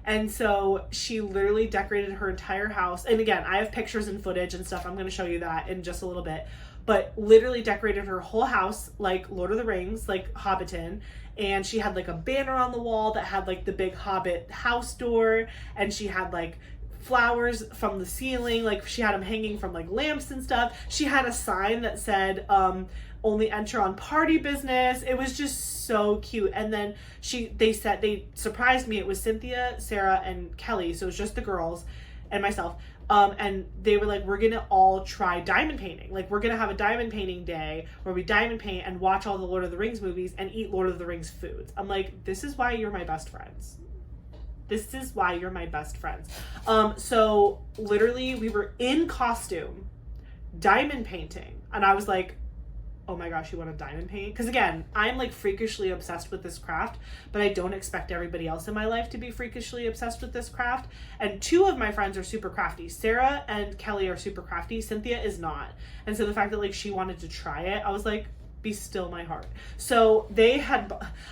And so she literally decorated her entire house. And again, I have pictures and footage and stuff. I'm going to show you that in just a little bit. But literally decorated her whole house like Lord of the Rings, like Hobbiton. And she had like a banner on the wall that had like the big Hobbit house door. And she had like flowers from the ceiling. Like she had them hanging from like lamps and stuff. She had a sign that said, only enter on party business. It was just so cute. And then they surprised me. It was Cynthia, Sarah, and Kelly. So it was just the girls and myself. And they were like, we're going to all try diamond painting. Like we're going to have a diamond painting day where we diamond paint and watch all the Lord of the Rings movies and eat Lord of the Rings foods. I'm like, this is why you're my best friends. This is why you're my best friends. So literally we were in costume, diamond painting. And I was like, oh my gosh, you want to diamond paint? Because again, I'm like freakishly obsessed with this craft, but I don't expect everybody else in my life to be freakishly obsessed with this craft. And two of my friends are super crafty. Sarah and Kelly are super crafty. Cynthia is not. And so the fact that like she wanted to try it, I was like, be still my heart. So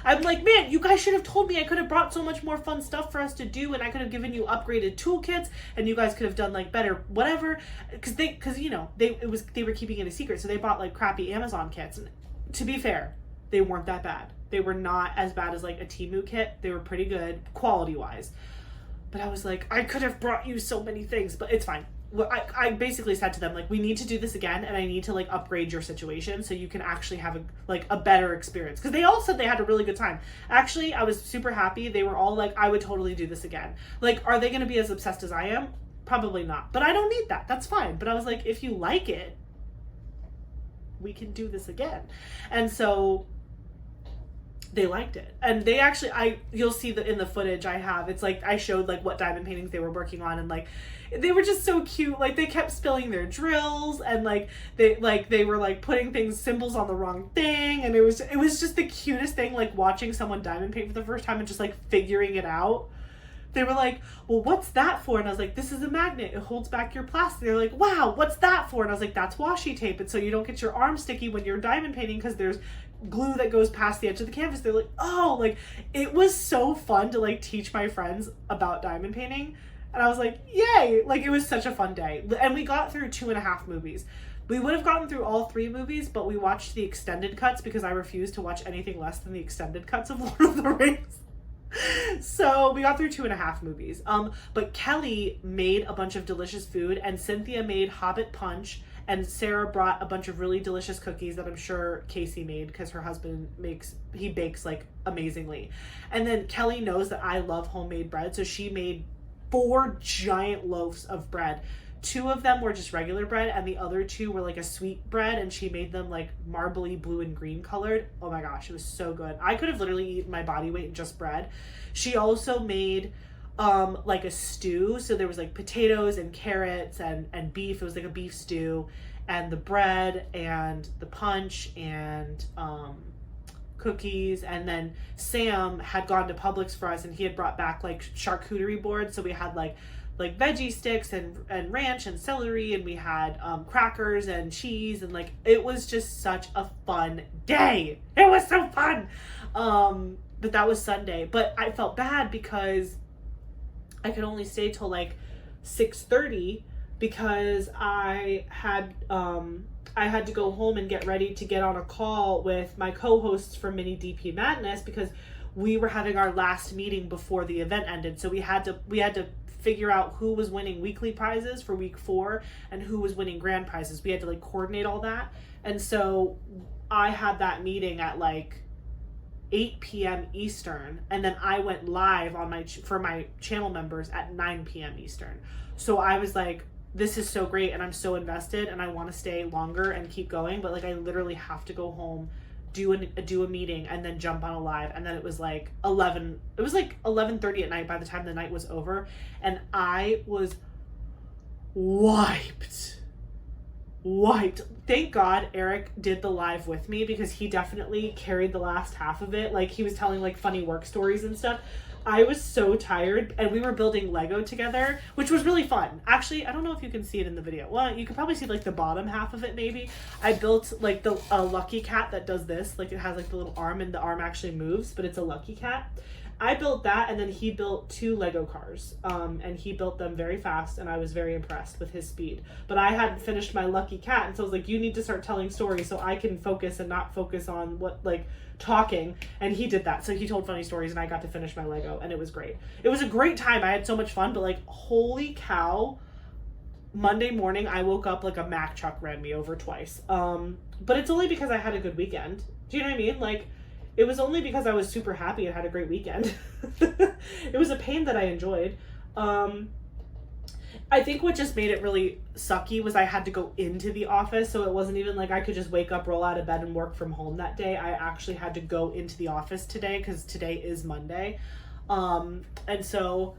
I'm like, man, you guys should have told me. I could have brought so much more fun stuff for us to do, and I could have given you upgraded toolkits, and you guys could have done like better whatever, because you know they were keeping it a secret, so they bought like crappy Amazon kits. And to be fair, they weren't that bad. They were not as bad as like a Temu kit. They were pretty good quality wise. But I was like, I could have brought you so many things, but it's fine. I basically said to them, like, we need to do this again, and I need to like upgrade your situation so you can actually have a better experience, because they all said they had a really good time. Actually, I was super happy. They were all like, I would totally do this again. Like, are they going to be as obsessed as I am? Probably not, but I don't need that. That's fine. But I was like, if you like it, we can do this again. And so they liked it, and they actually, you'll see that in the footage I have, it's like I showed like what diamond paintings they were working on, and like they were just so cute. Like they kept spilling their drills, and like they were like putting symbols on the wrong thing, and it was just the cutest thing, like watching someone diamond paint for the first time and just like figuring it out. They were like, well, what's that for? And I was like, this is a magnet. It holds back your plastic. They're like, wow, what's that for? And I was like, that's washi tape. And so you don't get your arm sticky when you're diamond painting, because there's glue that goes past the edge of the canvas. They're like, oh, like it was so fun to like teach my friends about diamond painting. And I was like, yay. Like it was such a fun day. And we got through 2.5 movies. We would have gotten through all 3 movies, but we watched the extended cuts because I refused to watch anything less than the extended cuts of Lord of the Rings. So we got through 2.5 movies. But Kelly made a bunch of delicious food, and Cynthia made Hobbit punch, and Sarah brought a bunch of really delicious cookies that I'm sure Casey made, because her husband bakes like amazingly. And then Kelly knows that I love homemade bread, so she made 4 giant loaves of bread. 2 of them were just regular bread, and the other 2 were like a sweet bread, and she made them like marbly blue and green colored. Oh my gosh, it was so good. I could have literally eaten my body weight in just bread. She also made like a stew. So there was like potatoes and carrots and beef. It was like a beef stew, and the bread and the punch and cookies. And then Sam had gone to Publix for us, and he had brought back like charcuterie boards. So we had like veggie sticks and ranch and celery, and we had crackers and cheese, and like it was just such a fun day. It was so fun. But that was Sunday. But I felt bad because I could only stay till like 6:30 because I had I had to go home and get ready to get on a call with my co-hosts for Mini DP Madness because we were having our last meeting before the event ended. So we had to figure out who was winning weekly prizes for week 4 and who was winning grand prizes. We had to like coordinate all that. And so I had that meeting at like 8 p.m. Eastern, and then I went live on for my channel members at 9 p.m. Eastern. So I was like, this is so great, and I'm so invested, and I want to stay longer and keep going, but like I literally have to go home, do a meeting, and then jump on a live. And then it was like 11:30 at night by the time the night was over, and I was wiped. Thank God Eric did the live with me, because he definitely carried the last half of it. Like, he was telling like funny work stories and stuff. I was so tired, and we were building Lego together, which was really fun. Actually, I don't know if you can see it in the video. Well, you can probably see like the bottom half of it maybe. I built like a lucky cat that does this. Like, it has like the little arm, and the arm actually moves, but it's a lucky cat. I built that, and then he built 2 Lego cars, and he built them very fast, and I was very impressed with his speed. But I hadn't finished my lucky cat, and so I was like, you need to start telling stories so I can focus and not focus on talking. And he did that. So he told funny stories, and I got to finish my Lego, and it was great. It was a great time. I had so much fun, but like, holy cow, Monday morning I woke up like a Mack truck ran me over twice. But it's only because I had a good weekend. Do you know what I mean? Like, it was only because I was super happy and had a great weekend. It was a pain that I enjoyed. I think what just made it really sucky was I had to go into the office, so it wasn't even like I could just wake up, roll out of bed, and work from home that day. I actually had to go into the office today because today is Monday. And so,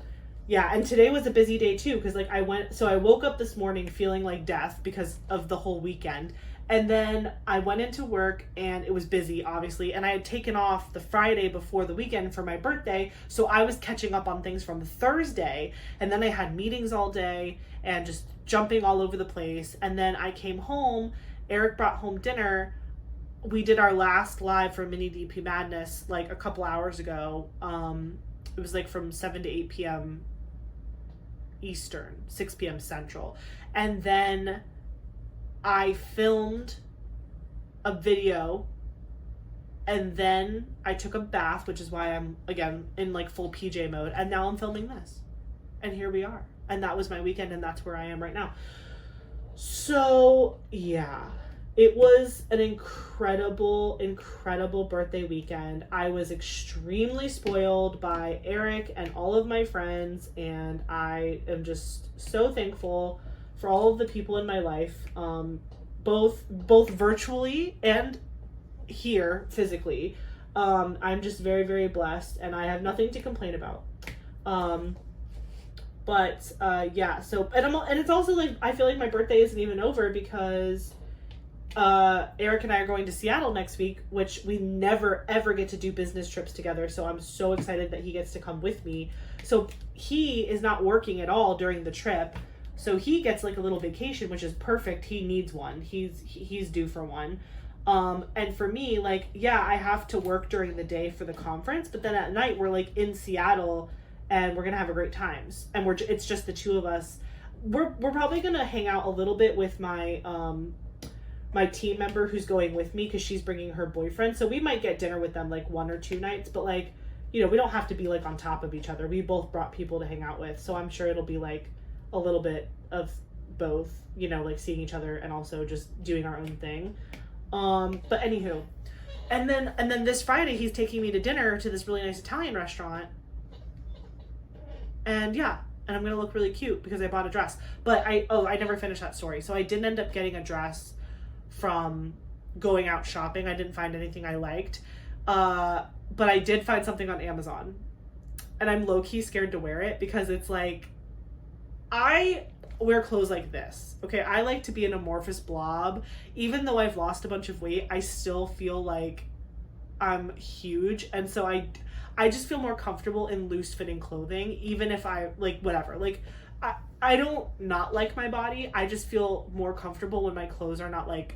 yeah, and today was a busy day too, because like I woke up this morning feeling like death because of the whole weekend. And then I went into work, and it was busy, obviously, and I had taken off the Friday before the weekend for my birthday, so I was catching up on things from Thursday, and then I had meetings all day and just jumping all over the place. And then I came home, Eric brought home dinner. We did our last live for Mini DP Madness like a couple hours ago. It was like from 7 to 8 p.m. Eastern, 6 p.m. Central. And then I filmed a video, and then I took a bath, which is why I'm again in like full PJ mode, and now I'm filming this, and here we are. And that was my weekend, and that's where I am right now. So yeah, it was an incredible birthday weekend. I was extremely spoiled by Eric and all of my friends, and I am just so thankful for all of the people in my life, both virtually and here physically. I'm just very, very blessed, and I have nothing to complain about. Yeah, so, and it's also like, I feel like my birthday isn't even over because Eric and I are going to Seattle next week, which we never ever get to do business trips together, so I'm so excited that he gets to come with me. So he is not working at all during the trip, so he gets like a little vacation, which is perfect. He needs one. He's due for one. And for me, like, yeah, I have to work during the day for the conference, but then at night we're like in Seattle, and we're gonna have a great times. And it's just the two of us. We're probably gonna hang out a little bit with my my team member who's going with me, because she's bringing her boyfriend. So we might get dinner with them like 1 or 2 nights, but like, you know, we don't have to be like on top of each other. We both brought people to hang out with, so I'm sure it'll be like a little bit of both, you know, like seeing each other and also just doing our own thing. But anywho, and then this Friday he's taking me to dinner to this really nice Italian restaurant, and yeah, and I'm gonna look really cute because I bought a dress. But I never finished that story. So I didn't end up getting a dress from going out shopping. I didn't find anything I liked, but I did find something on Amazon, and I'm low-key scared to wear it because it's like, I wear clothes like this, okay? I like to be an amorphous blob. Even though I've lost a bunch of weight, I still feel like I'm huge, and so I just feel more comfortable in loose-fitting clothing, even if I, like, whatever. Like, I don't not like my body. I just feel more comfortable when my clothes are not, like,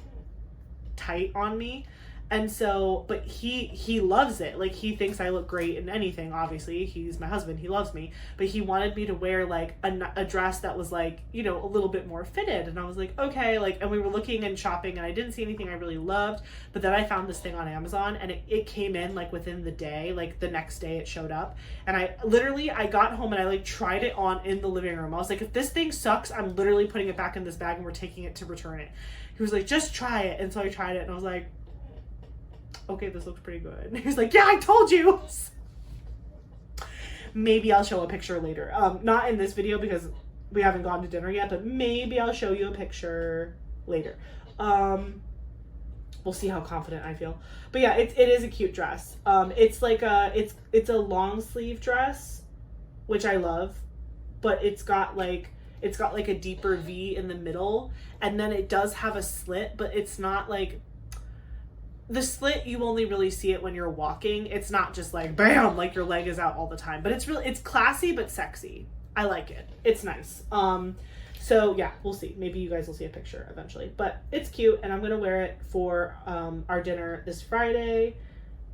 tight on me. And so, but he loves it. Like, he thinks I look great in anything. Obviously, he's my husband, he loves me, but he wanted me to wear like a dress that was like, you know, a little bit more fitted. And I was like, okay, like, and we were looking and shopping and I didn't see anything I really loved, but then I found this thing on Amazon and it came in like within the day, like the next day it showed up. And I got home and I like tried it on in the living room. I was like, if this thing sucks, I'm literally putting it back in this bag and we're taking it to return it. He was like, just try it. And so I tried it and I was like, okay, this looks pretty good. And he was like, yeah, I told you. Maybe I'll show a picture later. Not in this video because we haven't gone to dinner yet, but maybe I'll show you a picture later. We'll see how confident I feel. But yeah, it is a cute dress. It's like it's a long sleeve dress, which I love, but it's got like a deeper V in the middle, and then it does have a slit, but it's not like the slit, you only really see it when you're walking. It's not just like bam, like your leg is out all the time, but it's classy but sexy. I like it. It's nice. So yeah, we'll see. Maybe you guys will see a picture eventually, but it's cute and I'm gonna wear it for our dinner this Friday.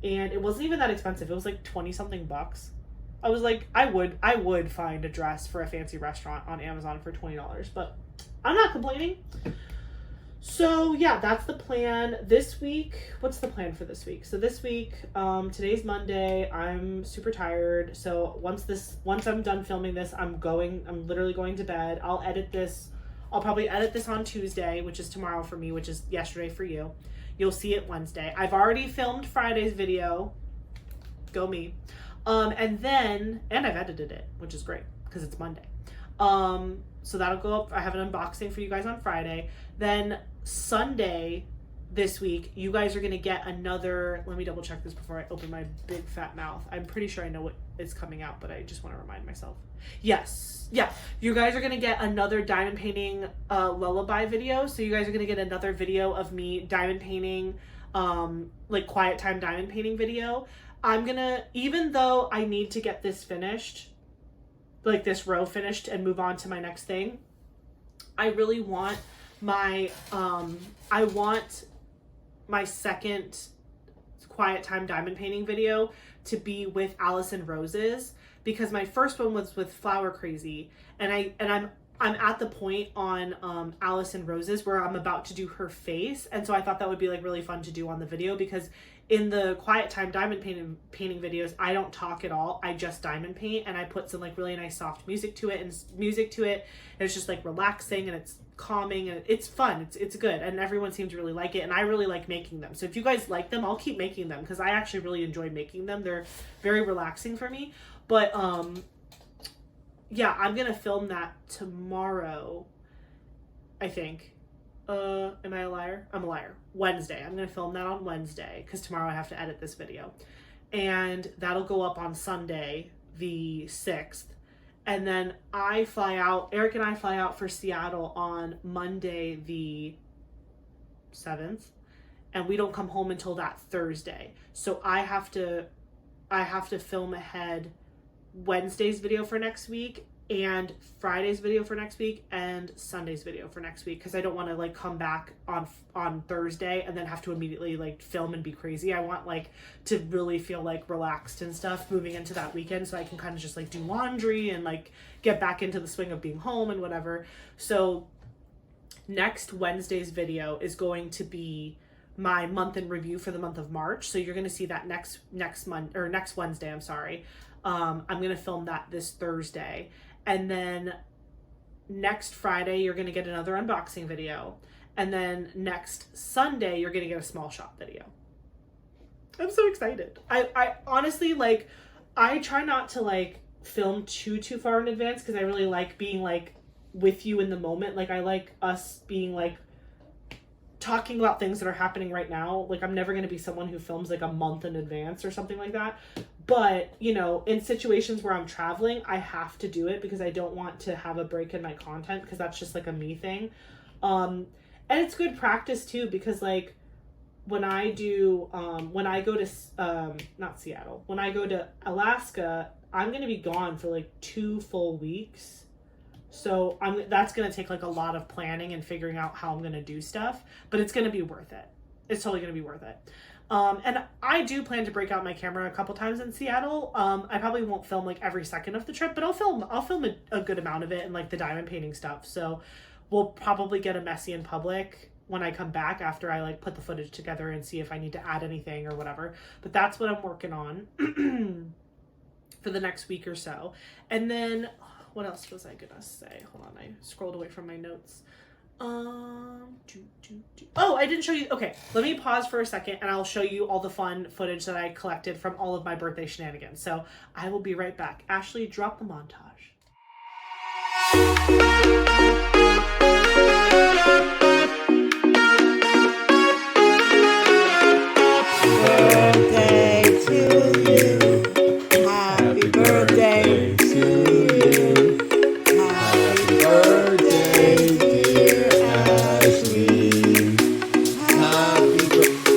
And it wasn't even that expensive. It was like 20 something bucks. I was like, I would find a dress for a fancy restaurant on Amazon for $20, but I'm not complaining. So yeah, that's the plan this week. What's the plan for this week? So this week, today's Monday. I'm super tired. So once I'm done filming this, I'm literally going to bed. I'll probably edit this on Tuesday, which is tomorrow for me, which is yesterday for you. You'll see it Wednesday. I've already filmed Friday's video. Go me. And I've edited it, which is great because it's Monday. So that'll go up. I have an unboxing for you guys on Friday. Then Sunday this week, you guys are going to get another, let me double check this before I open my big fat mouth. I'm pretty sure I know what is coming out, but I just want to remind myself. Yes. Yeah. You guys are going to get another diamond painting lullaby video. So you guys are going to get another video of me diamond painting, like quiet time diamond painting video. Even though I need to get this finished, like this row finished and move on to my next thing, I really want my second quiet time diamond painting video to be with Allison Roses, because my first one was with Flower Crazy, and I'm at the point on Allison Roses where I'm about to do her face, and so I thought that would be like really fun to do on the video, because in the quiet time diamond painting videos, I don't talk at all. I just diamond paint, and I put some like really nice soft music to it, and it's just like relaxing and it's calming and it's fun. It's good, and everyone seems to really like it, and I really like making them. So if you guys like them, I'll keep making them because I actually really enjoy making them. They're very relaxing for me. But yeah, I'm gonna film that tomorrow, I think. Am I a liar? I'm a liar. Wednesday. I'm going to film that on Wednesday because tomorrow I have to edit this video. And that'll go up on Sunday, the 6th. And then Eric and I fly out for Seattle on Monday, the 7th. And we don't come home until that Thursday. So I have to film ahead Wednesday's video for next week, and Friday's video for next week, and Sunday's video for next week, because I don't want to like come back on Thursday and then have to immediately like film and be crazy. I want like to really feel like relaxed and stuff moving into that weekend, so I can kind of just like do laundry and like get back into the swing of being home and whatever. So next Wednesday's video is going to be my month in review for the month of March. So you're going to see that next Wednesday, I'm sorry. I'm going to film that this Thursday. And then next Friday, you're going to get another unboxing video. And then next Sunday, you're going to get a small shop video. I'm so excited. I honestly, like, I try not to like film too far in advance because I really like being like with you in the moment. Like, I like us being like talking about things that are happening right now. Like, I'm never going to be someone who films like a month in advance or something like that. But, you know, in situations where I'm traveling, I have to do it because I don't want to have a break in my content, because that's just like a me thing. And it's good practice too, because like when I go to, not Seattle, when I go to Alaska, I'm going to be gone for like 2 full weeks. So that's going to take like a lot of planning and figuring out how I'm going to do stuff, but it's going to be worth it. It's totally going to be worth it. And I do plan to break out my camera a couple times in Seattle. I probably won't film like every second of the trip, but I'll film a good amount of it and like the diamond painting stuff. So we'll probably get a messy in public when I come back after I like put the footage together and see if I need to add anything or whatever. But that's what I'm working on for the next week or so. And then what else was I gonna say? Hold on, I scrolled away from my notes. Oh, I didn't show you. Okay, let me pause for a second and I'll show you all the fun footage that I collected from all of my birthday shenanigans. So I will be right back. Ashley, drop the montage. Birthday to you. Happy birthday to you. Happy birthday, dear Ashley. Happy birthday.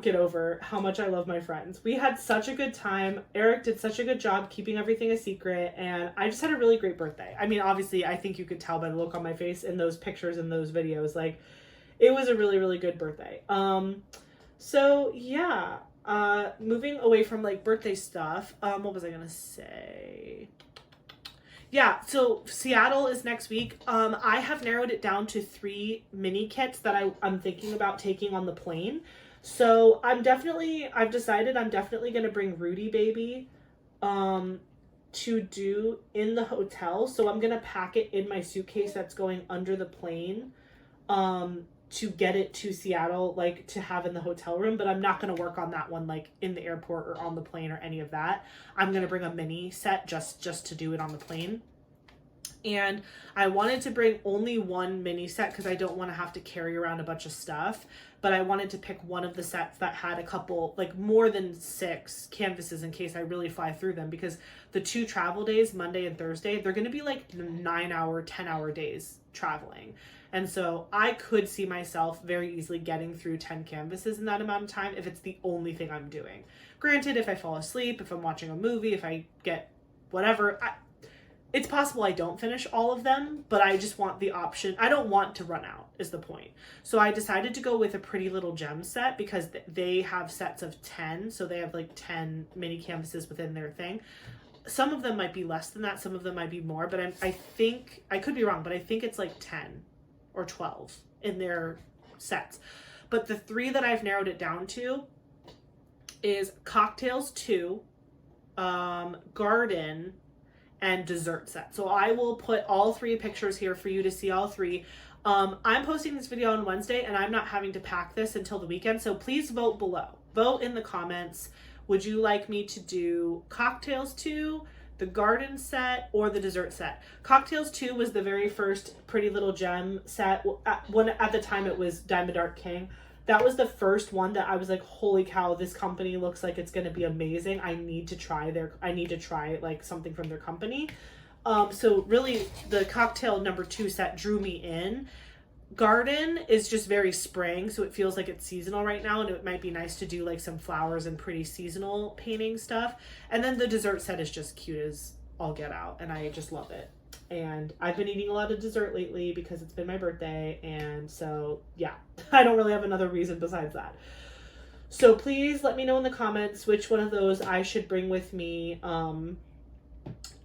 Get over how much I love my friends. We had such a good time. Eric did such a good job keeping everything a secret, and I just had a really great birthday. I mean, obviously, I think you could tell by the look on my face in those pictures and those videos. Like, it was a really, really good birthday. So yeah, moving away from like birthday stuff. What was I gonna say? Yeah, so Seattle is next week. I have narrowed it down to 3 mini kits that I'm thinking about taking on the plane. So I've decided I'm definitely going to bring Rudy Baby to do in the hotel. So I'm going to pack it in my suitcase that's going under the plane to get it to Seattle, like to have in the hotel room. But I'm not going to work on that one like in the airport or on the plane or any of that. I'm going to bring a mini set just to do it on the plane. And I wanted to bring only one mini set because I don't want to have to carry around a bunch of stuff. But I wanted to pick one of the sets that had a couple, like more than 6 canvases in case I really fly through them. Because the 2 travel days, Monday and Thursday, they're going to be like 9-hour, 10-hour days traveling. And so I could see myself very easily getting through 10 canvases in that amount of time if it's the only thing I'm doing. Granted, if I fall asleep, if I'm watching a movie, if I get whatever, it's possible I don't finish all of them, but I just want the option. I don't want to run out is the point. So I decided to go with a Pretty Little Gem set because they have sets of 10. So they have like 10 mini canvases within their thing. Some of them might be less than that. Some of them might be more, but I think, I could be wrong, but I think it's like 10 or 12 in their sets. But the 3 that I've narrowed it down to is Cocktails 2, Garden, and Dessert set. So I will put all 3 pictures here for you to see all 3. I'm posting this video on Wednesday and I'm not having to pack this until the weekend. So please vote below. Vote in the comments. Would you like me to do Cocktails 2, the Garden set, or the Dessert set? Cocktails 2 was the very first Pretty Little Gem set. At the time it was Diamond Art King. That was the first one that I was like, holy cow, this company looks like it's going to be amazing. I need to try like something from their company. So really the cocktail number 2 set drew me in. Garden is just very spring, so it feels like it's seasonal right now, and it might be nice to do like some flowers and pretty seasonal painting stuff. And then the dessert set is just cute as all get out, and I just love it. And I've been eating a lot of dessert lately because it's been my birthday, and so yeah, I don't really have another reason besides that. So please let me know in the comments which one of those I should bring with me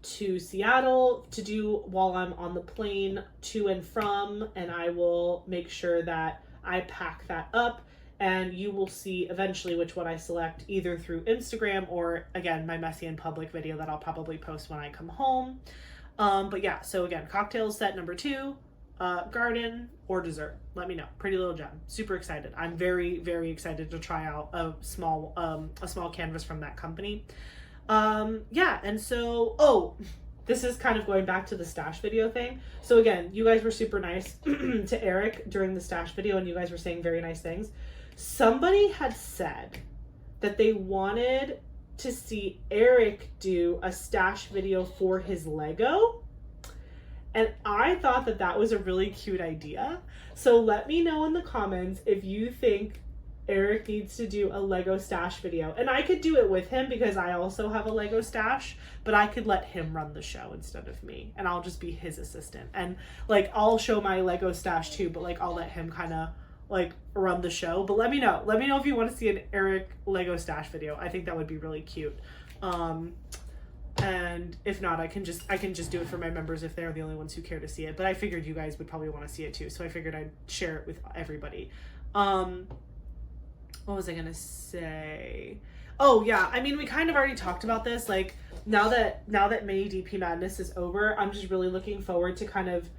to Seattle to do while I'm on the plane to and from, and I will make sure that I pack that up, and you will see eventually which one I select, either through Instagram or again my messy in public video that I'll probably post when I come home. But yeah, so again, cocktails set number 2, Garden, or Dessert. Let me know. Pretty Little Gem. Super excited. I'm very, very excited to try out a small canvas from that company. Yeah, and so, this is kind of going back to the stash video thing. So again, you guys were super nice to Eric during the stash video, and you guys were saying very nice things. Somebody had said that they wanted to see Eric do a stash video for his Lego. And I thought that that was a really cute idea. So let me know in the comments if you think Eric needs to do a Lego stash video. And I could do it with him because I also have a Lego stash, but I could let him run the show instead of me, and I'll just be his assistant. And like, I'll show my Lego stash too, but like, I'll let him kind of like run the show. But let me know if you want to see an Eric Lego stash video. I think that would be really cute. And if not, I can just do it for my members if they're the only ones who care to see it. But I figured you guys would probably want to see it too, so I figured I'd share it with everybody. What was I gonna say? Oh yeah, I mean, we kind of already talked about this. Like, now that May DP Madness is over, I'm just really looking forward to kind of,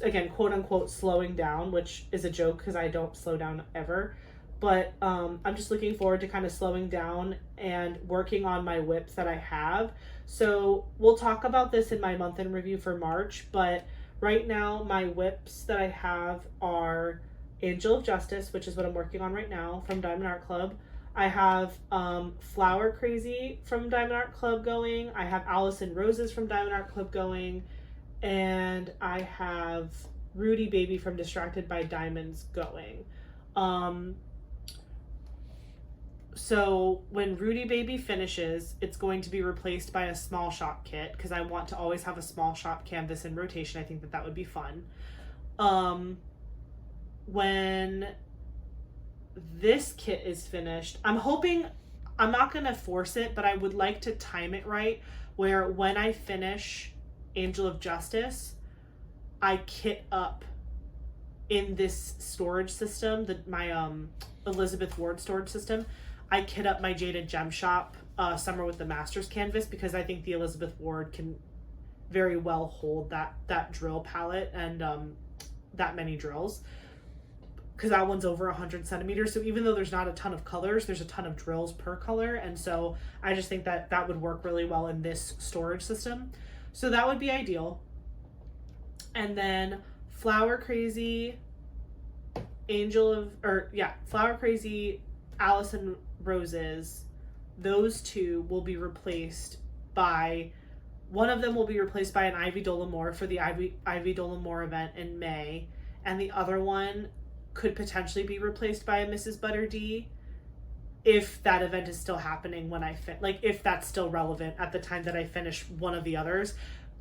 again, quote unquote, slowing down, which is a joke because I don't slow down ever. But I'm just looking forward to kind of slowing down and working on my whips that I have. So we'll talk about this in my month in review for March, but right now my whips that I have are Angel of Justice, which is what I'm working on right now, from Diamond Art Club. I have Flower Crazy from Diamond Art Club going. I have Allison Roses from Diamond Art Club going. And I have Rudy Baby from Distracted by Diamonds going. So when Rudy Baby finishes, it's going to be replaced by a small shop kit because I want to always have a small shop canvas in rotation. I think that would be fun. When this kit is finished, I'm hoping, I'm not going to force it, but I would like to time it right, where when I finish Angel of Justice, I kit up in this storage system, my Elizabeth Ward storage system. I kit up my Jaded Gem Shop Summer with the Masters canvas because I think the Elizabeth Ward can very well hold that drill palette and that many drills, because that one's over 100 centimeters. So even though there's not a ton of colors, there's a ton of drills per color. And so I just think that would work really well in this storage system. So that would be ideal. And then Flower Crazy, Flower Crazy, Allison Roses, those two will be replaced by, one of them will be replaced by an Ivy Dollamore for the Ivy Dollamore event in May. And the other one could potentially be replaced by a Mrs. Butter D if that event is still happening when I if that's still relevant at the time that I finish one of the others.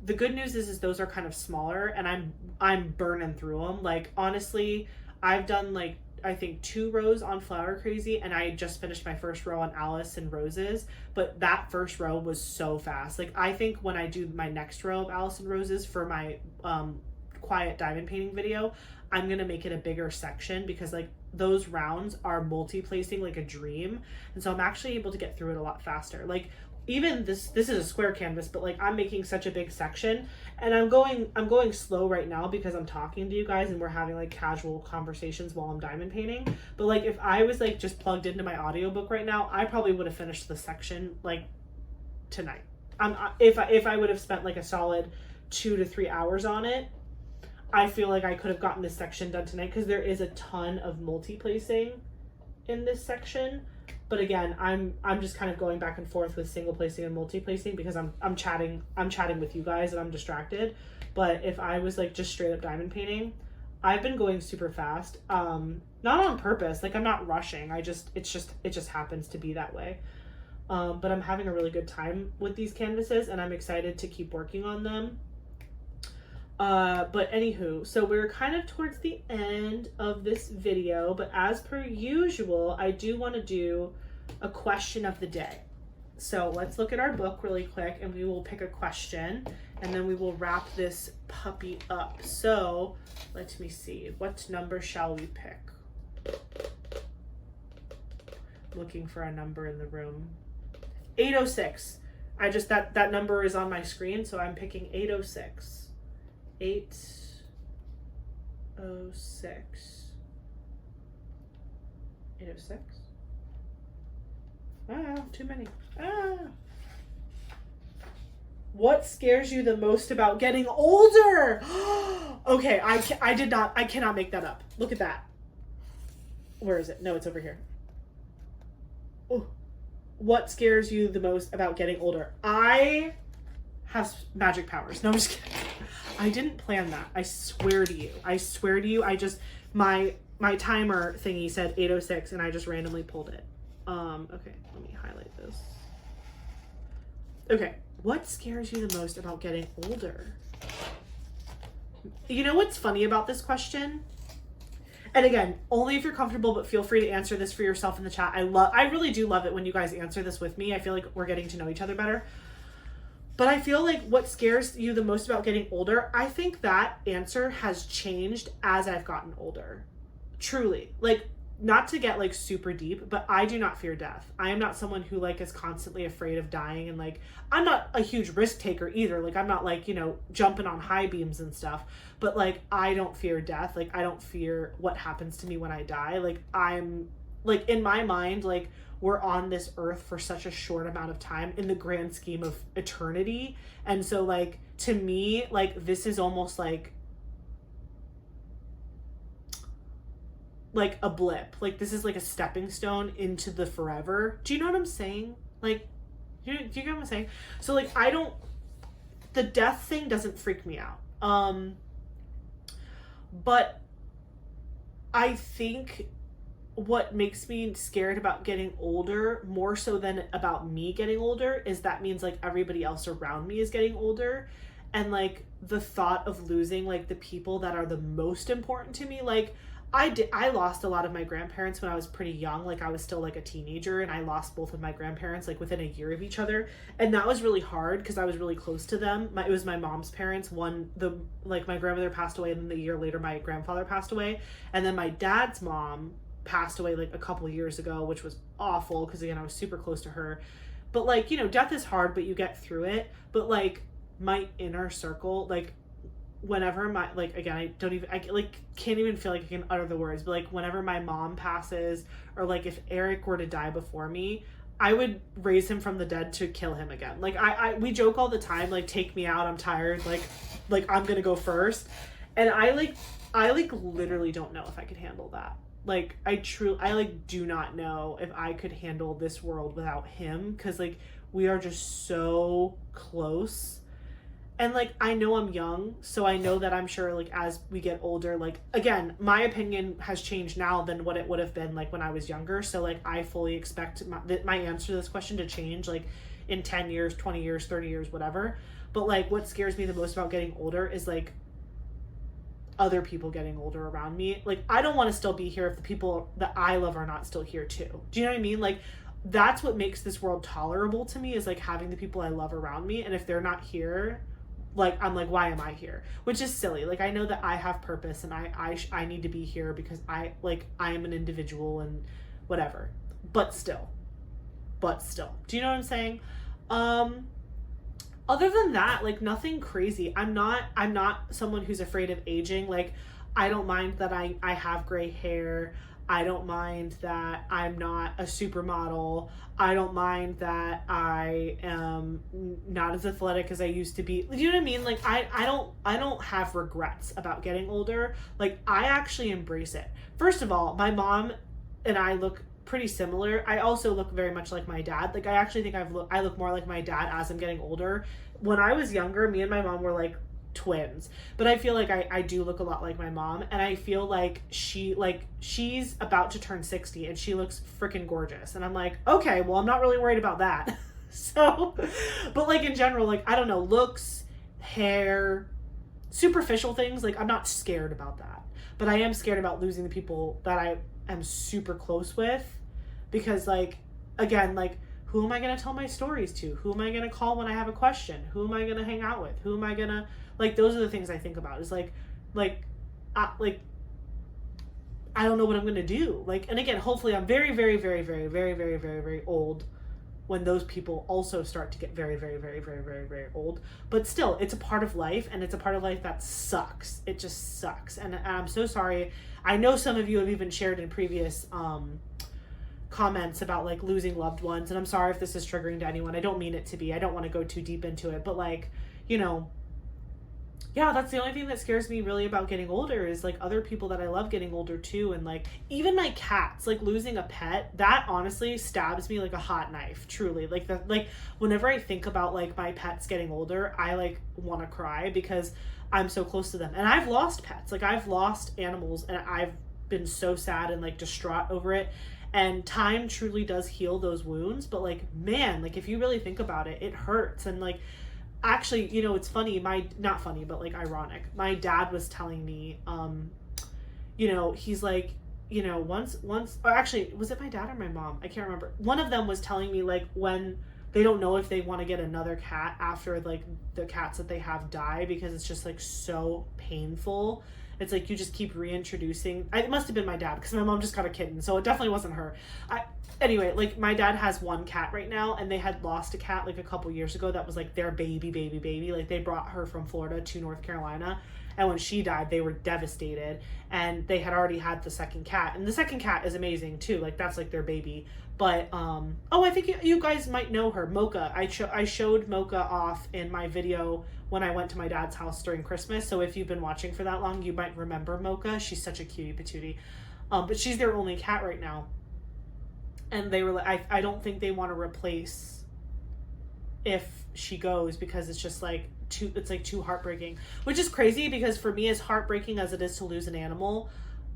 the good news is those are kind of smaller, and I'm burning through them. Like, honestly, I've done like, I think 2 rows on Flower Crazy, and I just finished my first row on Alice and Roses, but that first row was so fast. Like, I think when I do my next row of Alice and Roses for my quiet diamond painting video, I'm gonna make it a bigger section, because like those rounds are multi-placing like a dream, and so I'm actually able to get through it a lot faster. Like, even this is a square canvas, but like I'm making such a big section, and I'm going slow right now because I'm talking to you guys and we're having like casual conversations while I'm diamond painting. But like, if I was like just plugged into my audiobook right now, I probably would have finished the section like tonight. If I would have spent like a solid 2 to 3 hours on it, I feel like I could have gotten this section done tonight, because there is a ton of multi-placing in this section. But again, I'm just kind of going back and forth with single placing and multi-placing, because I'm chatting with you guys and I'm distracted. But if I was like just straight up diamond painting, I've been going super fast. Not on purpose. Like, I'm not rushing. It just happens to be that way. But I'm having a really good time with these canvases, and I'm excited to keep working on them. But anywho, so we're kind of towards the end of this video, but as per usual, I do want to do a question of the day. So let's look at our book really quick, and we will pick a question, and then we will wrap this puppy up. So let me see, what number shall we pick? Looking for a number in the room. 806. That number is on my screen, so I'm picking 806. 806. 806? Too many. What scares you the most about getting older? Okay, I cannot make that up. Look at that. Where is it? No, it's over here. Oh. What scares you the most about getting older? I have magic powers. No, I'm just kidding. I didn't plan that. I swear to you. I just, my timer thingy said 806, and I just randomly pulled it. Okay, let me highlight this. Okay, what scares you the most about getting older? You know what's funny about this question? And again, only if you're comfortable, but feel free to answer this for yourself in the chat. I really do love it when you guys answer this with me. I feel like we're getting to know each other better. But I feel like what scares you the most about getting older, I think that answer has changed as I've gotten older. Truly. Like, not to get like super deep, but I do not fear death. I am not someone who like is constantly afraid of dying, and like, I'm not a huge risk taker either. Like, I'm not like, you know, jumping on high beams and stuff, but like, I don't fear death. Like, I don't fear what happens to me when I die. Like, I'm like, in my mind, like, we're on this earth for such a short amount of time in the grand scheme of eternity. And so like, to me, like, this is almost like a blip. Like, this is like a stepping stone into the forever. Do you know what I'm saying? Like, do you get what I'm saying? So like, the death thing doesn't freak me out. But I think what makes me scared about getting older, more so than about me getting older, is that means like everybody else around me is getting older. And like, the thought of losing like the people that are the most important to me, like, I lost a lot of my grandparents when I was pretty young. Like, I was still like a teenager, and I lost both of my grandparents like within a year of each other. And that was really hard because I was really close to them. It was my mom's parents. My grandmother passed away, and then the year later my grandfather passed away. And then my dad's mom passed away like a couple years ago, which was awful because again, I was super close to her. But like, you know, death is hard, but you get through it. But like, my inner circle, like, whenever my, like, again, I can't even feel like I can utter the words, but like, whenever my mom passes, or like if Eric were to die before me, I would raise him from the dead to kill him again. Like, we joke all the time, like, take me out, I'm tired, like I'm gonna go first. And I literally don't know if I could handle that. Like, I do not know if I could handle this world without him, because like, we are just so close. And like, I know I'm young, so I know that I'm sure like, as we get older, like, again, my opinion has changed now than what it would have been like when I was younger. So like, I fully expect my answer to this question to change like in 10 years, 20 years, 30 years, whatever. But like what scares me the most about getting older is like other people getting older around me. Like I don't want to still be here if the people that I love are not still here too. Do you know what I mean? Like that's what makes this world tolerable to me, is like having the people I love around me, and if they're not here, like I'm like, why am I here? Which is silly. Like I know that I have purpose, and I need to be here because I am an individual and whatever. But still, do you know what I'm saying? Other than that, like nothing crazy. I'm not someone who's afraid of aging. Like I don't mind that I have gray hair. I don't mind that I'm not a supermodel. I don't mind that I am not as athletic as I used to be. Do you know what I mean? Like I don't have regrets about getting older. Like I actually embrace it. First of all, my mom and I look pretty similar. I also look very much like my dad. Like I actually think I look more like my dad as I'm getting older. When I was younger, me and my mom were like twins, but I feel like I do look a lot like my mom, and I feel like she's about to turn 60 and she looks freaking gorgeous, and I'm like, okay, well I'm not really worried about that. So but like in general, like I don't know, looks, hair, superficial things, like I'm not scared about that, but I am scared about losing the people that I am super close with, because like again, like who am I going to tell my stories to? Who am I going to call when I have a question? Who am I going to hang out with? Who am I going to, like, those are the things I think about, is like, I don't know what I'm going to do. Like, and again, hopefully I'm very, very, very, very, very, very, very, very old when those people also start to get very, very, very, very, very, very old. But still, it's a part of life, and it's a part of life that sucks. It just sucks. And I'm so sorry. I know some of you have even shared in previous, comments about like losing loved ones, and I'm sorry if this is triggering to anyone. I don't mean it to be. I don't want to go too deep into it, but like, you know, yeah, that's the only thing that scares me really about getting older, is like other people that I love getting older too. And like even my cats, like losing a pet, that honestly stabs me like a hot knife, truly. Like whenever I think about like my pets getting older, I like want to cry because I'm so close to them. And I've lost pets, like I've lost animals, and I've been so sad and like distraught over it. And time truly does heal those wounds, but like, man, like if you really think about it, it hurts. And like, actually, you know, it's funny, not funny, but like ironic. My dad was telling me, you know, he's like, you know, once, or actually, was it my dad or my mom? I can't remember. One of them was telling me like when they don't know if they want to get another cat after like the cats that they have die, because it's just like so painful. It's like you just keep reintroducing. It must have been my dad, because my mom just got a kitten, so it definitely wasn't her. Anyway, like my dad has one cat right now, and they had lost a cat like a couple years ago that was like their baby. Like they brought her from Florida to North Carolina, and when she died, they were devastated, and they had already had the second cat, and the second cat is amazing too. Like that's like their baby. But oh, I think you guys might know her, Mocha. I showed Mocha off in my video when I went to my dad's house during Christmas. So if you've been watching for that long, you might remember Mocha. She's such a cutie patootie. But she's their only cat right now. And they were like, I don't think they want to replace if she goes, because it's just like too heartbreaking. Which is crazy, because for me, as heartbreaking as it is to lose an animal,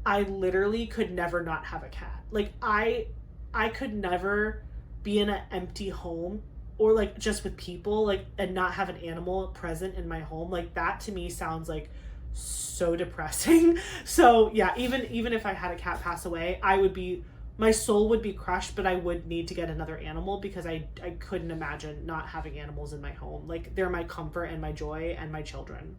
I literally could never not have a cat. Like I could never be in an empty home, or like just with people, like, and not have an animal present in my home. Like that to me sounds like so depressing. So yeah, even if I had a cat pass away, my soul would be crushed, but I would need to get another animal, because I couldn't imagine not having animals in my home. Like they're my comfort and my joy and my children,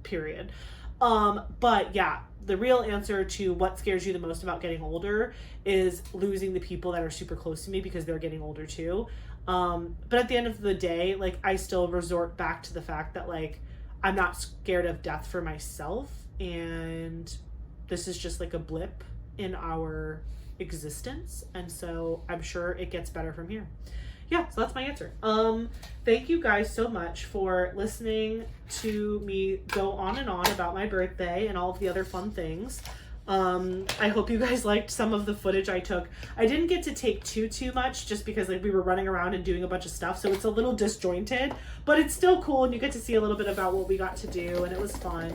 period. But yeah, the real answer to what scares you the most about getting older is losing the people that are super close to me, because they're getting older too. But at the end of the day, like I still resort back to the fact that like I'm not scared of death for myself, and this is just like a blip in our existence, and so I'm sure it gets better from here. Yeah, so that's my answer. Thank you guys so much for listening to me go on and on about my birthday and all of the other fun things. I hope you guys liked some of the footage I took. I didn't get to take too much, just because like we were running around and doing a bunch of stuff, so it's a little disjointed, but it's still cool, and you get to see a little bit about what we got to do, and it was fun.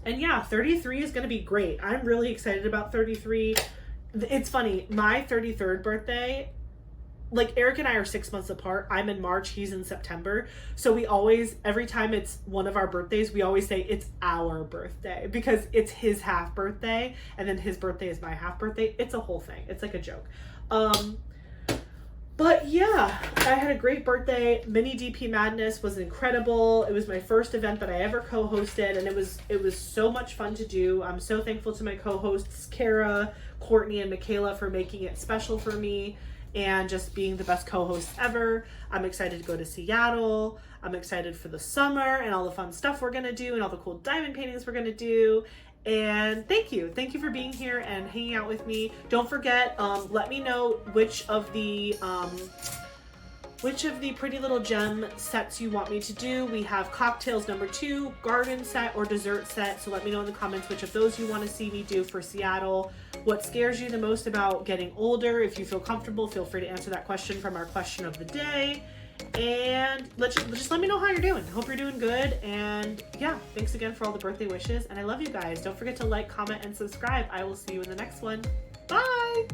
And yeah, 33 is going to be great. I'm really excited about 33. It's funny, my 33rd birthday like Eric and I are 6 months apart. I'm in March, he's in September. So we always, every time it's one of our birthdays, we always say it's our birthday because it's his half birthday and then his birthday is my half birthday. It's a whole thing. It's like a joke. But yeah, I had a great birthday. Mini DP Madness was incredible. It was my first event that I ever co-hosted, and it was so much fun to do. I'm so thankful to my co-hosts, Kara, Courtney, and Michaela for making it special for me and just being the best co-hosts ever. I'm excited to go to Seattle. I'm excited for the summer and all the fun stuff we're gonna do and all the cool diamond paintings we're gonna do. And thank you for being here and hanging out with me. Don't forget, let me know which of the Pretty Little Gem sets you want me to do. We have cocktails number 2, garden set, or dessert set. So let me know in the comments which of those you want to see me do for Seattle. What scares you the most about getting older? If you feel comfortable, feel free to answer that question from our question of the day. And just let me know how you're doing. Hope you're doing good. And yeah, thanks again for all the birthday wishes. And I love you guys. Don't forget to like, comment, and subscribe. I will see you in the next one. Bye!